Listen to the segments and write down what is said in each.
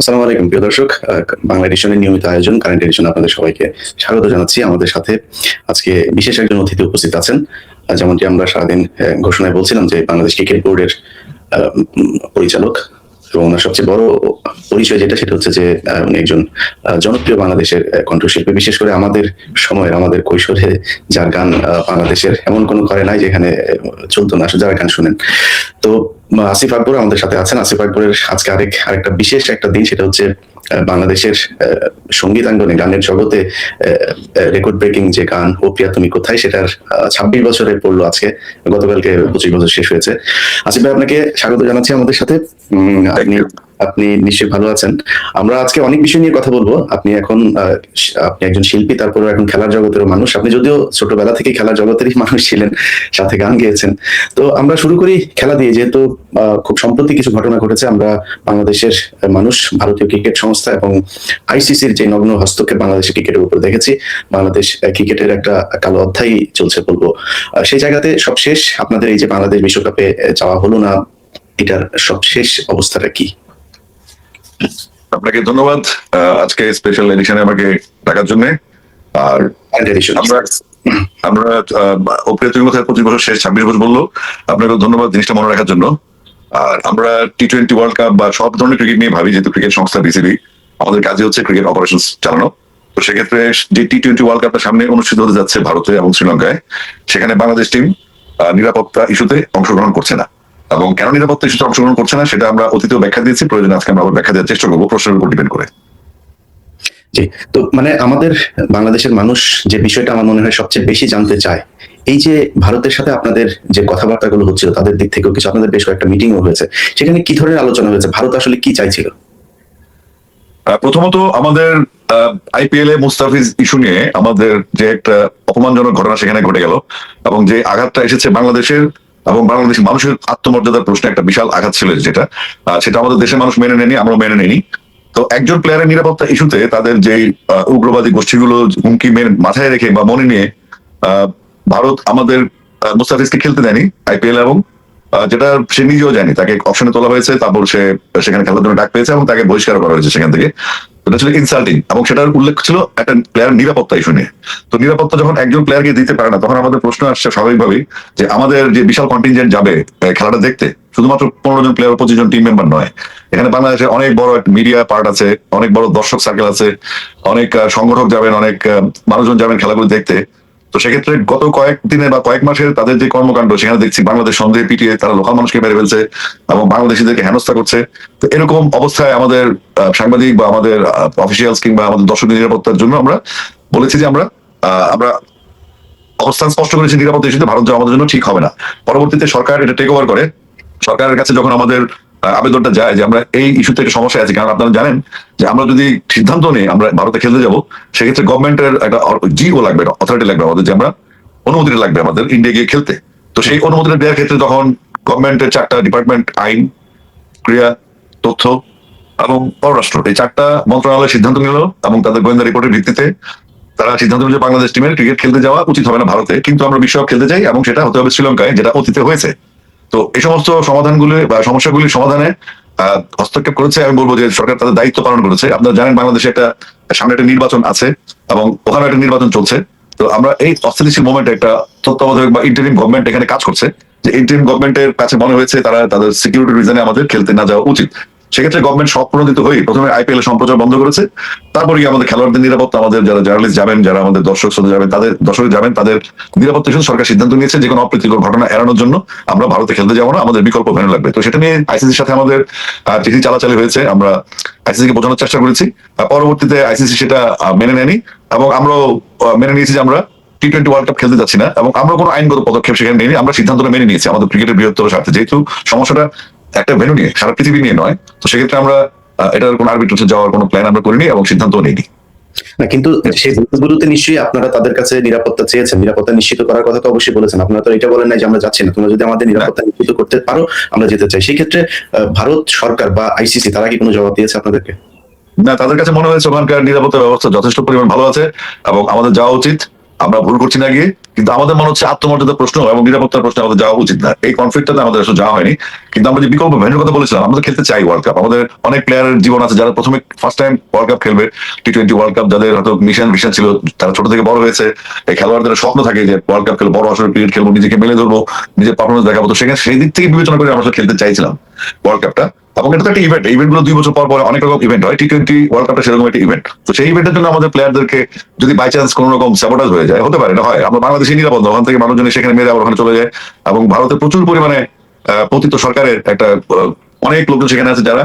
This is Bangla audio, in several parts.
আসসালামু আলাইকুম প্রিয় দর্শক, বাংলা এডিশনের নিয়মিত আয়োজন কারেন্ট এডিশন আপনাদের সবাইকে স্বাগত জানাচ্ছি। আমাদের সাথে আজকে বিশেষ একজন অতিথি উপস্থিত আছেন। যেমনটি আমরা সারাদিন ঘোষণায় বলছিলাম যে বাংলাদেশ ক্রিকেট বোর্ডের পরিচালক, এবং ওনার সবচেয়ে বড় পরিচয় সেটা হচ্ছে যে উনি একজন জনপ্রিয় বাংলাদেশের কণ্ঠশিল্পী। বিশেষ করে আমাদের সময়ের, আমাদের কৈশোরে যার গান বাংলাদেশের এমন কোনো ঘরে নাই যেখানে চলতো না, যারা গান শুনেন। তো আসিফ আকবর আমাদের সাথে আছেন। আসিফ আকবরের আজকে আরেকটা বিশেষ একটা দিন, সেটা হচ্ছে বাংলাদেশের সঙ্গীতাঙ্গনে, গানের জগতে রেকর্ড ব্রেকিং যে গান ও প্রিয়া তুমি কোথায়, সেটার 26 বছরে পড়লো আজকে। গতকালকে 25 বছর শেষ হয়েছে। আসিফ ভাই, আপনাকে স্বাগত জানাচ্ছি আমাদের সাথে। আপনি নিশ্চয়ই ভালো আছেন। আমরা আজকে অনেক বিষয় নিয়ে কথা বলবো। আপনি একজন শিল্পী, তারপরে এখন খেলার জগতেরও মানুষ। আপনি যদিও ছোটবেলা থেকে খেলার জগতেরই মানুষ ছিলেন, সাথে গান গেয়েছেন। তো আমরা শুরু করি খেলা দিয়ে, যেহেতু খুব সম্প্রতি কিছু ঘটনা ঘটেছে। আমরা বাংলাদেশের মানুষ, ভারতীয় ক্রিকেট সংস্থা এবং আইসিসির যে নগ্ন হস্তক্ষেপ বাংলাদেশের ক্রিকেটের উপর দেখেছি। বাংলাদেশ ক্রিকেটের একটা কালো অধ্যায় চলছে বলবো। সেই জায়গাতে সবশেষ আপনাদের এই যে বাংলাদেশ বিশ্বকাপে যাওয়া হলো না, এটার সবশেষ অবস্থাটা কি? আপনাকে ধন্যবাদ আজকে স্পেশাল এডিশনে আমাকে ডাকার জন্য। আর আমরা ওপরে তুমি কোথায় 25 বছর শেষ, 26 বছর বললো। আপনাকে ধন্যবাদ জিনিসটা মনে রাখার জন্য। আর আমরা টি-20 ওয়ার্ল্ড কাপ বা সব ধরনের ক্রিকেট নিয়ে ভাবি, যেহেতু ক্রিকেট সংস্থা বিসিবি, আমাদের কাজে হচ্ছে ক্রিকেট অপারেশন চালানো। তো সেক্ষেত্রে যে টি-20 ওয়ার্ল্ড কাপটা সামনে অনুষ্ঠিত হতে যাচ্ছে ভারতে এবং শ্রীলঙ্কায়, সেখানে বাংলাদেশ টিম নিরাপত্তা ইস্যুতে অংশগ্রহণ করছে না। এবং কেন নিরাপত্তা ইস্যুতে অংশগ্রহণ করছে না সেটা আমরা অতীতেও ব্যাখ্যা দিয়েছি, প্রয়োজনে আজকে আমরা আবার ব্যাখ্যা দেওয়ার চেষ্টা করবো, প্রশ্নের উপর ডিপেন্ড করে। জি, তো মানে আমাদের বাংলাদেশের মানুষ যে বিষয়টা আমার মনে হয় সবচেয়ে বেশি জানতে চায়, এই যে ভারতের সাথে আপনাদের যে কথাবার্তাগুলো হচ্ছিল, তাদের দিক থেকেও কিছু, আপনাদের বেশ কয়েকটা মিটিংও হয়েছে, সেখানে কি ধরনের আলোচনা হয়েছে? ভারত আসলে কি চাইছিল? প্রথমত আমাদের আইপিএল এ মুস্তাফিজ ইস্যু নিয়ে আমাদের যে একটা অপমানজনক ঘটনা সেখানে ঘটে গেল, এবং যে আঘাতটা এসেছে বাংলাদেশের এবং বাংলাদেশি মানুষের আত্মমর্যাদার প্রশ্নে একটা বিশাল আঘাত ছিল, সেটা আমাদের দেশের মানুষ মেনে নেয়নি, আমরা মেনে নেইনি। তো একজন প্লেয়ারের নিরাপত্তা ইস্যুতে তাদের যে উগ্রবাদী গোষ্ঠীগুলো হুমকি মাথায় রেখে বা মনে নিয়ে ভারত আমাদের মুস্তাফিজকে খেলতে দেয়নি আইপিএল, এবং যেটা সে নিজেও জানি, তাকে অপশনে তোলা হয়েছে, তারপর সে সেখানে খেলার জন্য ডাক পেয়েছে এবং তাকে বহিষ্কার করা হয়েছে সেখান থেকে। এটা ছিল ইনসাল্টিং, এবং সেটার উল্লেখ ছিল একটা প্লেয়ার নিরাপত্তা ইস্যু নিয়ে। তো নিরাপত্তা যখন একজন প্লেয়ারকে দিতে পারে না, তখন আমাদের প্রশ্ন আসছে স্বাভাবিকভাবেই যে আমাদের যে বিশাল কন্টিনজেন্ট যাবে খেলাটা দেখতে, শুধুমাত্র 15 জন প্লেয়ার, 25 জন টিম মেম্বার নয়। এখানে বাংলাদেশে অনেক বড় মিডিয়া পার্ট আছে, অনেক বড় দর্শক সার্কেল আছে, অনেক সংগঠক যাবেন, অনেক মানুষজন যাবেন খেলাগুলো দেখতে। তো সেক্ষেত্রে গত কয়েকদিনের বা কয়েক মাসের তাদের যে কর্মকাণ্ড, সেখানে দেখছি বাংলাদেশ সন্দেহে পিটিয়ে তারা লোকাল মানুষকে মেরে ফেলছে এবং বাংলাদেশিদেরকে হেনস্থা করছে। তো এরকম অবস্থায় আমাদের সাংবাদিক বা আমাদের অফিসিয়ালস কিংবা আমাদের দর্শকদের নিরাপত্তার জন্য আমরা বলেছি যে আমরা অবস্থান স্পষ্ট করেছি, নিরাপত্তা ইস্যুতে ভারত যাওয়া আমাদের জন্য ঠিক হবে না। পরবর্তীতে সরকার এটা টেক ওভার করে। সরকারের কাছে যখন আমাদের আবেদনটা যায় যে আমরা এই ইস্যু থেকে সমস্যায় আছি, কারণ আপনারা জানেন যে আমরা যদি সিদ্ধান্ত নিই আমরা ভারতে খেলতে যাবো, সেক্ষেত্রে গভর্নমেন্টের একটা জিও লাগবে, অথরিটি লাগবে আমাদের, যে আমরা অনুমতিটা লাগবে আমাদের ইন্ডিয়া গিয়ে খেলতে। তো সেই অনুমতিটা দেওয়ার ক্ষেত্রে তখন গভর্নমেন্টের 4টা ডিপার্টমেন্ট, আইন, ক্রিয়া, তথ্য এবং পররাষ্ট্র, এই 4টা মন্ত্রণালয় সিদ্ধান্ত নিল, এবং তাদের গোয়েন্দা রিপোর্টের ভিত্তিতে তারা সিদ্ধান্ত নিল যে বাংলাদেশ টিমের ক্রিকেট খেলতে যাওয়া উচিত হবে না ভারতে, কিন্তু আমরা বিশ্বকাপ খেলতে চাই এবং সেটা হতে হবে শ্রীলঙ্কায়, যেটা অতীতে হয়েছে। তো এই সমস্ত সমাধানগুলি বা সমস্যাগুলির সমাধানে হস্তক্ষেপ করেছে, আমি বলবো যে সরকার তাদের দায়িত্ব পালন করেছে। আপনারা জানেন বাংলাদেশে সামনে একটা নির্বাচন আছে এবং ওখানে একটা নির্বাচন চলছে। তো আমরা এই অস্থিতিশীল মোমেন্টে একটা তত্ত্বাবধায়ক বা ইন্টারিম গভর্নমেন্ট এখানে কাজ করছে, যে ইন্টারিম গভর্নমেন্টের কাছে মনে হয়েছে তারা তাদের সিকিউরিটি রিজনে আমাদের খেলতে না যাওয়া উচিত। সেক্ষেত্রে গভর্নমেন্ট সব প্রণোদিত হয়ে প্রথমে আইপিএল এর সম্প্রচার বন্ধ করেছে, তারপরে আমাদের খেলোয়াড়দের নিরাপত্তা, আমাদের যারা জার্নালিস্ট যাবেন, যারা আমাদের দর্শক শ্রোতা যাবেন, তাদের নিরাপত্তা হিসেবে সরকার সিদ্ধান্ত নিয়েছে যে কোনো অপ্রীতিকর ঘটনা এড়ানোর জন্য আমরা ভারতে খেলতে যাবো না, আমাদের বিকল্প ভেন্যু লাগবে। তো সেটা নিয়ে আইসিসির সাথে আমাদের চিঠি চালাচালি হয়েছে, আমরা আইসিসি কে বোঝানোর চেষ্টা করেছি। পরবর্তীতে আইসিসি সেটা মেনে নেয়নি, এবং আমরাও মেনে নিয়েছি যে আমরা টি-20 ওয়ার্ল্ড কাপ খেলতে যাচ্ছি না, এবং আমরা কোনো আইনগত পদক্ষেপ সেখানে নিইনি। আমরা সিদ্ধান্তটা মেনে নিয়েছি আমাদের ক্রিকেটের বৃহত্তর স্বার্থে, যেহেতু সমস্যাটা একটা ভেন্যু নিয়ে, সারা পৃথিবী নিয়ে নয়। তো সেক্ষেত্রে আমরা এটার কোনো আরবিট্রেজে যাওয়ার কোনো প্ল্যান আমরা করিনি এবং সিদ্ধান্তও নেইনি। না, কিন্তু সেই ভেন্যুগুলোতে নিশ্চয়ই আপনারা তাদের কাছে নিরাপত্তা চেয়েছেন, নিরাপত্তা নিশ্চিত করার কথা তো অবশ্যই বলেছেন। আপনারা তো এটা বলেন নাই যে আমরা যাচ্ছি না, তোমরা যদি আমাদের নিরাপত্তা নিশ্চিত করতে পারো আমরা যেতে চাই। সেই ক্ষেত্রে ভারত সরকার বা আইসিসি তারা কি কোনো জবাব দিয়েছে আপনাদেরকে? না, তাদের কাছে মনে হয়েছে ওখানকার নিরাপত্তা ব্যবস্থা যথেষ্ট পরিমাণ ভালো আছে এবং আমাদের যাওয়া উচিত। আমরা ভুল করছি না গিয়ে, কিন্তু আমাদের মনে হচ্ছে আত্মমর্যাদার প্রশ্ন এবং নিরাপত্তার প্রশ্ন আমাদের যাওয়া উচিত না। এই কনফ্লিক্টটাতে আমাদের আসলে যাওয়া হয়নি। কিন্তু আমরা যে বিকল্প ভেন্যুর কথা বলেছিলাম, আমরা খেলতে চাই ওয়ার্ল্ড কাপ। আমাদের অনেক প্লেয়ারের জীবন আছে যারা প্রথমে ফার্স্ট টাইম ওয়ার্ল্ড কাপ খেলবে, T20 ওয়ার্ল্ড কাপ, যাদের হয়তো মিশন ছিল, তারা ছোট থেকে বড় হয়েছে। এই খেলোয়াড়দের স্বপ্ন থাকে যে ওয়ার্ল্ড কাপ খেলবো, বড় আসলে ক্রিকেট খেলবো, নিজেকে মেলে ধরবো, নিজের পারফরমেন্স দেখাবো। তো সেখানে সেই দিক থেকে বিবেচনা করে আমরা খেলতে চাইছিলাম ওয়ার্ল্ড কাপটা। এবং এটা তো একটা ইভেন্ট গুলো 2 বছর পর পর অনেক রকম ইভেন্ট হয়। T20 ওয়ার্ল্ড কাপটা সেরকম একটা ইভেন্ট। তো সেই ইভেন্টের জন্য আমাদের প্লেয়ারদেরকে যদি বাই চান্স কোন রকম স্যাবোটাজ হয়ে যায়, হতে পারে, এটা হয়, আমরা বাংলাদেশে নিরাপদ না, ওখান থেকে মানুষজন সেখানে মেরে আবার ওখানে চলে যায়। এবং ভারতে প্রচুর পরিমাণে পতিত সরকারের একটা অনেক লোকজন সেখানে আছে যারা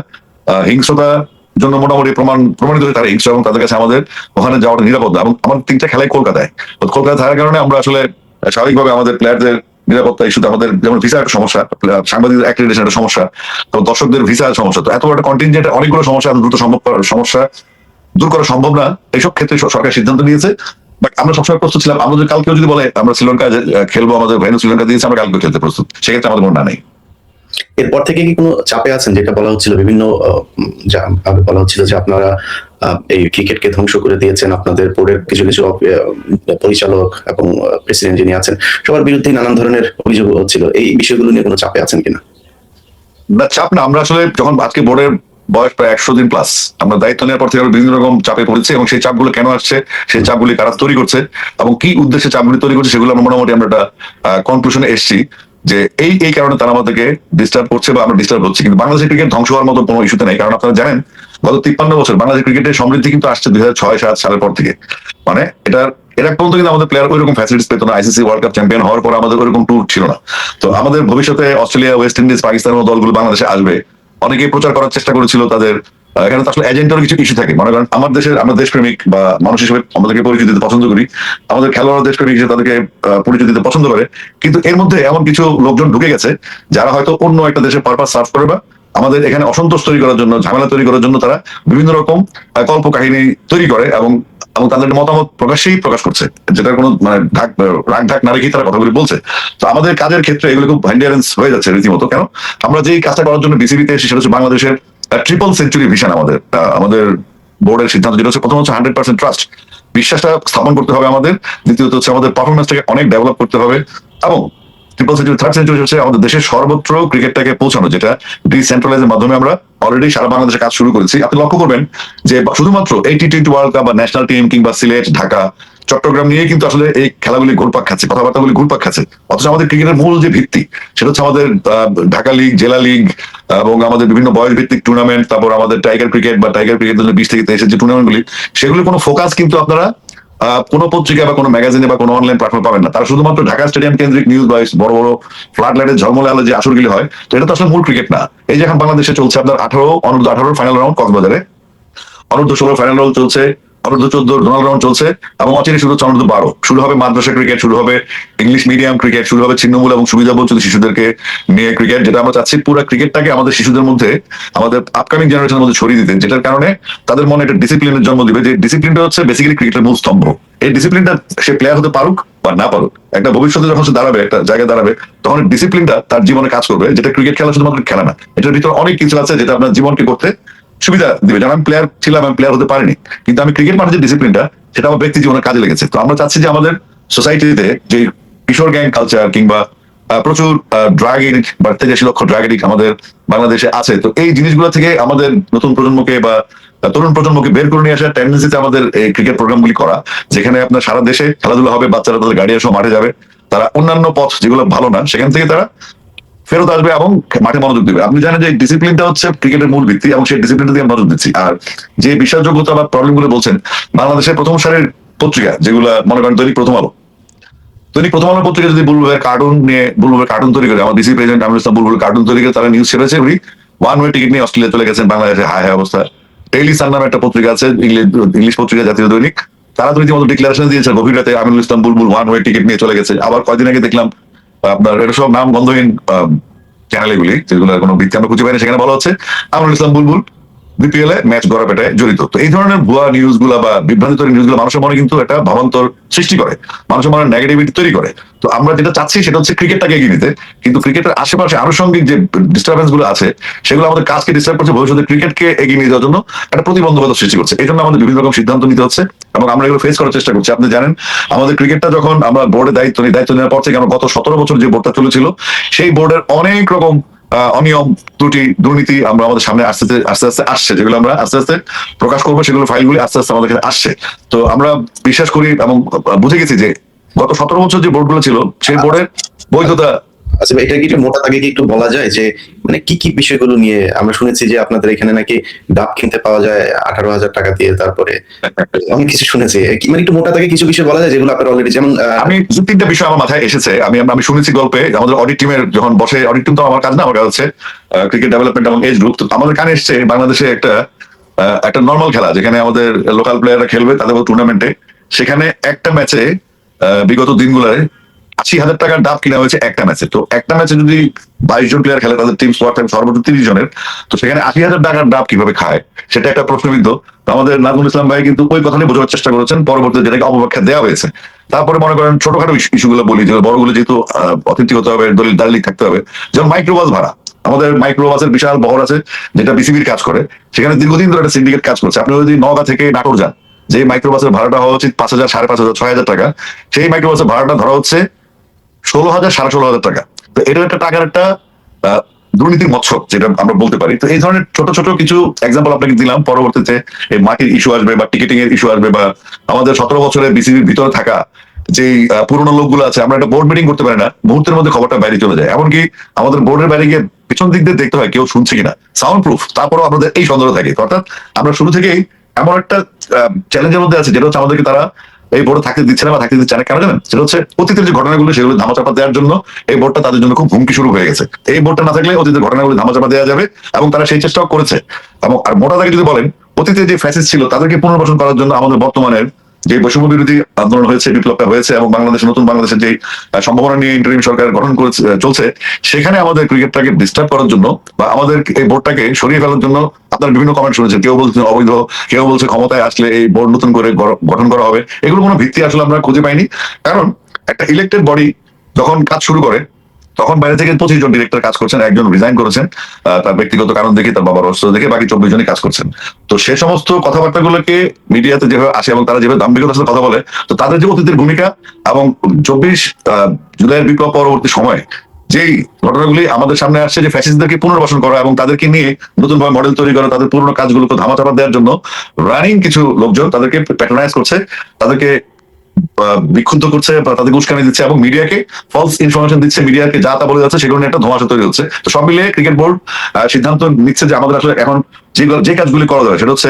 হিংস্রতার জন্য মোটামুটি প্রমাণিত হয়ে তারা হিংস্র, এবং তাদের কাছে আমাদের ওখানে যাওয়াটা নিরাপদ না। এবং আমার 3টা খেলাই কলকাতায়, কলকাতায় থাকার কারণে আমরা আসলে স্বাভাবিকভাবে আমাদের প্লেয়ারদের নিরাপত্তা ইস্যুতে আমাদের যেমন ভিসা একটা সমস্যা, সাংবাদিকদের অ্যাক্রিডিটেশন একটা সমস্যা, তো দর্শকদের ভিসা সমস্যা, তো এত বড় কন্টিনজেন্ট অনেকগুলো সমস্যা এত দ্রুত সমস্যা দূর করা সম্ভব না। এইসব ক্ষেত্রে সরকার সিদ্ধান্ত নিয়েছে। বাট আমরা সবসময় প্রস্তুত ছিলাম। আমরা যদি কালকেও যদি বলে আমরা শ্রীলঙ্কা খেলবো, আমাদের ভেন্যু শ্রীলঙ্কা দিয়েছে, আমরা কালকে খেলতে প্রস্তুত, সেক্ষেত্রে আমাদের মনে না নেই। এরপর থেকে কি কোনো চাপে আছেন? যেটা বলা হচ্ছিল বিভিন্ন বলা হচ্ছিল যে আপনারা এই ক্রিকেটকে ধ্বংস করে দিয়েছেন, আপনাদের বোর্ডের কিছু কিছু পরিচালক এবং প্রেসিডেন্ট যিনি আছেন সবার বিরুদ্ধে নানান ধরনের অভিযোগ হচ্ছিল। এই বিষয়গুলো নিয়ে কোনো চাপে আছেন কিনা? না, চাপ না। আমরা আসলে যখন আজকে বোর্ডের বয়স প্রায় 100 দিন প্লাস, আমরা দায়িত্ব নেওয়ার পর থেকে আমরা বিভিন্ন রকম চাপে পড়েছি, এবং সেই চাপগুলো কেন আসছে, সেই চাপগুলি কারা তৈরি করছে এবং কি উদ্দেশ্যে চাপগুলি তৈরি করছে, সেগুলো আমরা মোটামুটি আমরা একটা কনক্লুশনে এসেছি যে এই কারণে তারা আমাদেরকে ডিস্টার্ব করছে বা আমরা ডিস্টার্ব হচ্ছে। কিন্তু বাংলাদেশের ক্রিকেট ধ্বংস হওয়ার মতো কোনো ইস্যুতে নেই। কারণ আপনারা জানেন গত 53 বছর বাংলাদেশের ক্রিকেটের সমৃদ্ধি কিন্তু আসছে 2006-7 সালের পর থেকে। মানে এরা পর্যন্ত কিন্তু আমাদের প্লেয়ার ওইরকম ফ্যাসিলিটিস পেত না। ICC ওয়ার্ল্ড কাপ চ্যাম্পিয়ন হওয়ার পর আমাদের ওইরকম ট্যুর ছিল না। তো আমাদের ভবিষ্যতে অস্ট্রেলিয়া, ওয়েস্ট ইন্ডিজ, পাকিস্তানের মতো দলগুলো বাংলাদেশে আসবে, অনেকেই প্রচার করার চেষ্টা করেছিল তাদের। এখানে তো আসলে এজেন্টেরও কিছু ইস্যু থাকে। মনে করেন আমরা দেশপ্রেমিক বা মানুষ হিসেবে আমাদেরকে পরিচয় দিতে পছন্দ করি, আমাদের খেলোয়াড় দেশপ্রেমিক হিসেবে তাদেরকে পরিচয় দিতে পছন্দ করে। কিন্তু এর মধ্যে এমন কিছু লোকজন ঢুকে গেছে যারা হয়তো অন্য একটা দেশের পারপাস সার্ভ করে, বা আমাদের এখানে অসন্তোষ তৈরি করার জন্য, ঝামেলা তৈরি করার জন্য তারা বিভিন্ন রকম কল্প কাহিনী তৈরি করে এবং তাদের মতামত প্রকাশ্যেই প্রকাশ করছে, যেটা কোনো মানে রাগ ঢাক না রেখেই তারা কথাগুলি বলছে। তো আমাদের কাজের ক্ষেত্রে এগুলো খুব ভ্যান্ডিয়ারেন্স হয়ে যাচ্ছে রীতিমতো। কেন আমরা যেই কাজটা করার জন্য বিসিবিতে এসেছি, সেটা হচ্ছে বাংলাদেশের ট্রিপল সেঞ্চুরি ভিশন। আমাদের বোর্ডের সিদ্ধান্ত যেটা হচ্ছে, প্রথম হচ্ছে 100% ট্রাস্ট, বিশ্বাসটা স্থাপন করতে হবে আমাদের। দ্বিতীয়ত হচ্ছে আমাদের পারফরমেন্সটাকে অনেক ডেভেলপ করতে হবে। এবং ট্রিপল সেঞ্চুরি, থার্ড সেঞ্চুরি হচ্ছে আমাদের দেশের সর্বত্র ক্রিকেটটাকে পৌঁছানো, যেটা ডিসেন্ট্রালাইজের মাধ্যমে আমরা অলরেডি সারা বাংলাদেশে কাজ শুরু করেছি। আপনি লক্ষ্য করবেন যে শুধুমাত্র এই T20 ওয়ার্ল্ড কাপ বা ন্যাশনাল টিম কিংবা সিলেট, ঢাকা, চট্টগ্রাম নিয়ে কিন্তু আসলে এই খেলাগুলি ঘুরপাক খাচ্ছে, কথাবার্তাগুলি ঘুরপাক খাচ্ছে। অথচ আমাদের ক্রিকেটের মূল যে ভিত্তি, সেটা হচ্ছে আমাদের ঢাকা লিগ, জেলা লিগ এবং আমাদের বিভিন্ন বয়স ভিত্তিক টুর্নামেন্ট, তারপর আমাদের টাইগার ক্রিকেট বা টাইগার ক্রিকেট 20 থেকে 23 যে টুর্নামেন্টগুলি, সেগুলি কোনো ফোকাস কিন্তু আপনারা কোনো পত্রিকা বা কোনো ম্যাগাজিনে বা কোনো অনলাইন প্ল্যাটফর্ম পাবেন না। তারা শুধুমাত্র ঢাকা স্টেডিয়াম কেন্দ্রিক নিউজ বা বড় বড় ফ্লাড লাইটের ঝলমলে আলো যে আসরগুলি হয়, তো এটা তো আসলে মূল ক্রিকেট না। এই যে এখন বাংলাদেশে চলছে আপনার অনূর্ধ্ব 18 ফাইনাল রাউন্ড কক্সবাজারে, অনূর্ধ্ব 16 ফাইনাল রাউন্ড চলছে, অনূর্ধ্ব 14 ডোনাল্ড রাউন্ড চলছে, এবং অচিরে শুরু হচ্ছে অনূর্ধ্ব 12। শুরু হবে মাদ্রাসা ক্রিকেট, শুরু হবে ইংলিশ মিডিয়াম ক্রিকেট, শুরু হবে ছিন্নমূল এবং সুবিধাবঞ্চিত শিশুদেরকে নিয়ে ক্রিকেট, যেটা আমরা চাচ্ছি পুরো ক্রিকেটটাকে আমাদের শিশুদের মধ্যে, আমাদের আপকামিং জেনারেশনের মধ্যে ছড়িয়ে দিতে, যেটার কারণে তাদের মনে একটা ডিসিপ্লিনের জন্ম দিবে। যে ডিসিপ্লিনটা হচ্ছে বেসিক্যালি ক্রিকেটের মূল স্তম্ভ। এই ডিসিপ্লিনটা সে প্লেয়ার হতে পারুক বা না পারুক, একটা ভবিষ্যতে যখন সে দাঁড়াবে, একটা জায়গায় দাঁড়াবে, তখন ডিসিপ্লিনটা তার জীবনে কাজ করবে, যেটা ক্রিকেট খেলা শুধুমাত্র খেলা না, এটার ভিতরে অনেক কিছু আছে যেটা আপনার জীবনকে করতে সুবিধা দিবে। যেমন আমি প্লেয়ার ছিলাম, আমি প্লেয়ার হতে পারিনি, কিন্তু আমি ক্রিকেট মাঠে যে ডিসিপ্লিনটা, সেটা আমার ব্যক্তি জীবনে কাজে লেগেছে। তো আমরা চাচ্ছি যে আমাদের সোসাইটিতে যে কিশোর গ্যাং কালচার কিংবা প্রচুর ড্রাগ এডিক্ট বা তেজাশি লক্ষ ড্রাগ এডিক্ট আমাদের বাংলাদেশে আছে, তো এই জিনিসগুলো থেকে আমাদের নতুন প্রজন্মকে বা তরুণ প্রজন্মকে বের করে নিয়ে আসার টেন্ডেন্সিতে আমাদের এই ক্রিকেট প্রোগ্রামগুলি করা, যেখানে আপনার সারা দেশে খেলাধুলা হবে, বাচ্চারা তাদের গাড়ির সহ মাঠে যাবে, তারা অন্যান্য পথ যেগুলো ভালো না সেখান থেকে তারা ফেরত আসবে এবং মাঠে মনোযোগ দিবে। আপনি জানেন যে ডিসিপ্লিনটা হচ্ছে ক্রিকেটের মূল ভিত্তি, এবং সেই ডিসিপ্লিনটা দিয়ে নজর দিচ্ছি। আর যে বিশ্বাসযোগ্যতা বা প্রবলেম গুলো বলছেন, বাংলাদেশের প্রথম সারির পত্রিকা যেগুলো মনে করেন দৈনিক প্রথম আলো পত্রিকা যদি বুলবুলের কার্টুন তৈরি করে, আমার ডিসি প্রেসিডেন্ট আমিনুল ইসলাম বুলবুল কার্টুন তৈরি করে তারা নিউজ ছেড়েছে, উনি ওয়ান ওয়ে টিকিট নিয়ে অস্ট্রেলিয়া চলে গেছেন, বাংলাদেশে হায় হায় অবস্থা। ডেইলি সান নামে একটা পত্রিকা আছে, ইংলিশ পত্রিকা, জাতীয় দৈনিক, তারা তো রীতিমতো ডিক্লারেশন দিয়েছে গভীর রাতে আমিনুল ইসলাম বুলবুল ওয়ান ওয়ে টিকিট নিয়ে চলে গেছে। আবার কয়দিন আগে দেখলাম আপনার এটা সব নাম গন্ধহীন চ্যানেলগুলি, যেগুলো কোনো ভিত্তি আমরা খুঁজে পাইনি, সেখানে বলা হচ্ছে আমিনুল ইসলাম বুলবুল বিপিএল এ ম্যাচ গড়া পেটায় জড়িত। তো এই ধরনের ভুয়া নিউজ গুলা বা বিভ্রান্তিকর নিউজ গুলো মানুষের মনে কিন্তু একটা ভাবান্তর সৃষ্টি করে, মানুষের মনে নেগেটিভিটি তৈরি করে। তো আমরা যেটা চাচ্ছি সেটা হচ্ছে ক্রিকেটটাকে এগিয়ে নিতে, কিন্তু ক্রিকেটের আশেপাশে আনুষঙ্গিক যে ডিস্টারবেন্স গুলো আছে সেগুলো আমাদের কাজকে ডিস্টার্ব করছে, ভবিষ্যতে ক্রিকেটকে এগিয়ে নিয়ে যাওয়ার জন্য একটা প্রতিবন্ধকতা সৃষ্টি করছে। এই জন্য আমাদের বিভিন্ন রকম সিদ্ধান্ত নিতে হচ্ছে এবং আমরা এগুলো ফেস করার চেষ্টা করছি। আপনি জানেন আমাদের ক্রিকেটটা যখন আমরা বোর্ডে দায়িত্ব নেওয়ার পর থেকে আমরা গত 17 বছর যে বোর্ডটা চলেছিল সেই বোর্ডের অনেক রকম অনিয়ম, ত্রুটি, দুর্নীতি আমরা আমাদের সামনে আস্তে আস্তে আসছে, যেগুলো আমরা আস্তে আস্তে প্রকাশ করবো, সেগুলো ফাইলগুলি আস্তে আস্তে আমাদের কাছে আসছে। তো আমরা বিশ্বাস করি এবং বুঝে গেছি যে গত 17 বছর যে বোর্ডগুলো ছিল সেই বোর্ডের বৈধতা। আচ্ছা ভাই, এটা কি একটু মোটা দাগে কি একটু বলা যায় যে মানে কি কি বিষয়গুলো নিয়ে? আমরা শুনেছি যে আপনাদের এখানে নাকি ডাব কিনতে পাওয়া যায় 18,000 টাকা দিয়ে, তারপরে অনেক কিছু শুনেছি। মানে একটু মোটা দাগে কিছু বিষয় বলা যায় যেগুলো আপনারা অলরেডি, যেমন আমি দু তিনটা বিষয় আমার মাথায় এসেছে, আমি শুনেছি গল্পে। আমাদের অডিট টিমের যখন বসে, অডিট টিম তো আমার কাজ না, আমার কাজ হচ্ছে ক্রিকেট ডেভেলপমেন্ট এবং এজ গ্রুপ। তো আমাদের কানে এসছে বাংলাদেশে একটা নর্মাল খেলা যেখানে আমাদের লোকাল প্লেয়াররা খেলবে তাদের টুর্নামেন্টে, সেখানে একটা ম্যাচে বিগত দিনগুলোয় 80,000 টাকার ডাব কিনা হয়েছে একটা ম্যাচে। তো একটা ম্যাচে যদি 22 জন প্লেয়ার খেলে, তাদের টিম স্কোয়াড থাকে সর্বোচ্চ 30 জনের, তো সেখানে 80,000 টাকার ডাব কিভাবে খায় সেটা একটা প্রশ্নবিদ্ধ। তো আমাদের নাজমুল ইসলাম ভাই কিন্তু ওই কথাটাই বোঝার চেষ্টা করেছেন, পরবর্তীতে যেটাকে অপব্যাখ্যা দেওয়া হয়েছে। তারপরে মনে করেন ছোটখাটো ইস্যুগুলো বলি, যে বড়গুলো যেহেতু অথেন্টিক হতে হবে, দালিলিক থাকতে হবে। যেমন মাইক্রোবাস ভাড়া, আমাদের মাইক্রোবাসের বিশাল বহর আছে যেটা বিসিবির কাজ করে, সেখানে দীর্ঘদিন ধরে একটা সিন্ডিকেট কাজ করছে। আপনি যদি নওগাঁ থেকে নাটোর যান, যে মাইক্রোবাসের ভাড়াটা হওয়া উচিত 5,000, 5,500, 6,000 টাকা, সেই মাইক্রোবাসের ভাড়াটা ধরা হচ্ছে 16,000, 16,500 টাকা। তো এটা একটা টাকার একটা দুর্নীতির মৎসব, যেটা আমরা বলতে পারি। তো এই ধরনের ছোট ছোট কিছু এক্সাম্পল আপনাকে দিলাম। পরবর্তীতে এই মাটির ইস্যু আসবে বা টিকেটিং এর ইস্যু আসবে, বা আমাদের 17 বছরের বিসিবির ভিতরে থাকা যে পুরোনো লোকগুলো আছে, আমরা একটা বোর্ড মিটিং করতে পারি না, মুহূর্তের মধ্যে খবরটা বাইরে চলে যায়। এমনকি আমাদের বোর্ডের বাইরে গিয়ে পিছন দিক দিয়ে দেখতে হয় কেউ শুনছে কিনা, সাউন্ড প্রুফ। তারপরও আমাদের এই সন্দেহ থাকে। অর্থাৎ আমরা শুরু থেকেই এমন একটা চ্যালেঞ্জের মধ্যে আছে, যেটা হচ্ছে আমাদেরকে তারা এই বোর্ডে থাকতে দিচ্ছে না বা থাকতে দিচ্ছে না। কেন জানেন? সেটা হচ্ছে অতীতের যে ঘটনাগুলো সেগুলো ধামাচাপা দেওয়ার জন্য এই বোর্ডটা তাদের জন্য খুব হুমকি শুরু হয়ে গেছে। এই বোর্ডটা না থাকলে অতীতের ঘটনাগুলো ধামাচাপা দেওয়া যাবে, এবং তারা সেই চেষ্টাও করেছে। এবং আর মোটা দাগে যদি বলেন, অতীতে যে ফ্যাসিস্ট ছিল তাদেরকে পুনর্বাসন করার জন্য আমাদের বর্তমানের যে বৈষম্য বিরোধী আন্দোলন হয়েছে, বিপ্লবটা হয়েছে, এবং নতুন বাংলাদেশের যে সম্ভাবনা নিয়ে ইন্টারিম সরকার গঠন করে চলছে, সেখানে আমাদের ক্রিকেটটাকে ডিস্টার্ব করার জন্য বা আমাদের এই বোর্ডটাকে সরিয়ে ফেলার জন্য আপনার বিভিন্ন কমেন্ট শুনেছেন। কেউ বলছেন অবৈধ, কেউ বলছে ক্ষমতায় আসলে এই বোর্ড নতুন করে গঠন করা হবে। এগুলো কোনো ভিত্তি আসলে আমরা খুঁজে পাইনি। কারণ একটা ইলেক্টেড বডি যখন কাজ শুরু করে, তখন বাইরে থেকে 25 জন ডিরেক্টর কাজ করছেন, একজন রিজাইন করেছেন তার ব্যক্তিগত কারণ দেখে, তার বাবার অস্ত্র দেখে, বাকি 24 জনই কাজ করছেন। তো সে সমস্ত কথাবার্তাগুলোকে মিডিয়াতে যেভাবে আসে এবং তারা যেভাবে দাম্ভিকতার সাথে কথা বলে, তো তাদের যে অতীতের ভূমিকা এবং 24 জুলাইয়ের বিপ্লব পরবর্তী সময় যেই ঘটনাগুলি আমাদের সামনে আসছে, যে ফ্যাসিস্টদেরকে পুনর্বাসন করা এবং তাদেরকে নিয়ে নতুনভাবে মডেল তৈরি করা, তাদের পুরোনো কাজগুলোকে ধামাচাপা দেওয়ার জন্য রানিং কিছু লোকজন তাদেরকে প্যাট্রোনাইজ করছে, তাদেরকে বিক্ষুব্ধ করছে বা তাদেরকে উস্কানি দিচ্ছে এবং মিডিয়াকে ফলস ইনফরমেশন দিচ্ছে, মিডিয়াকে যা তা বলে যাচ্ছে, সেগুলো নিয়ে একটা ধোঁয়াশা তৈরি হচ্ছে। তো সব মিলিয়ে ক্রিকেট বোর্ড সিদ্ধান্ত নিচ্ছে যে আমাদের আসলে এখন যে কাজগুলি করা যাবে, সেটা হচ্ছে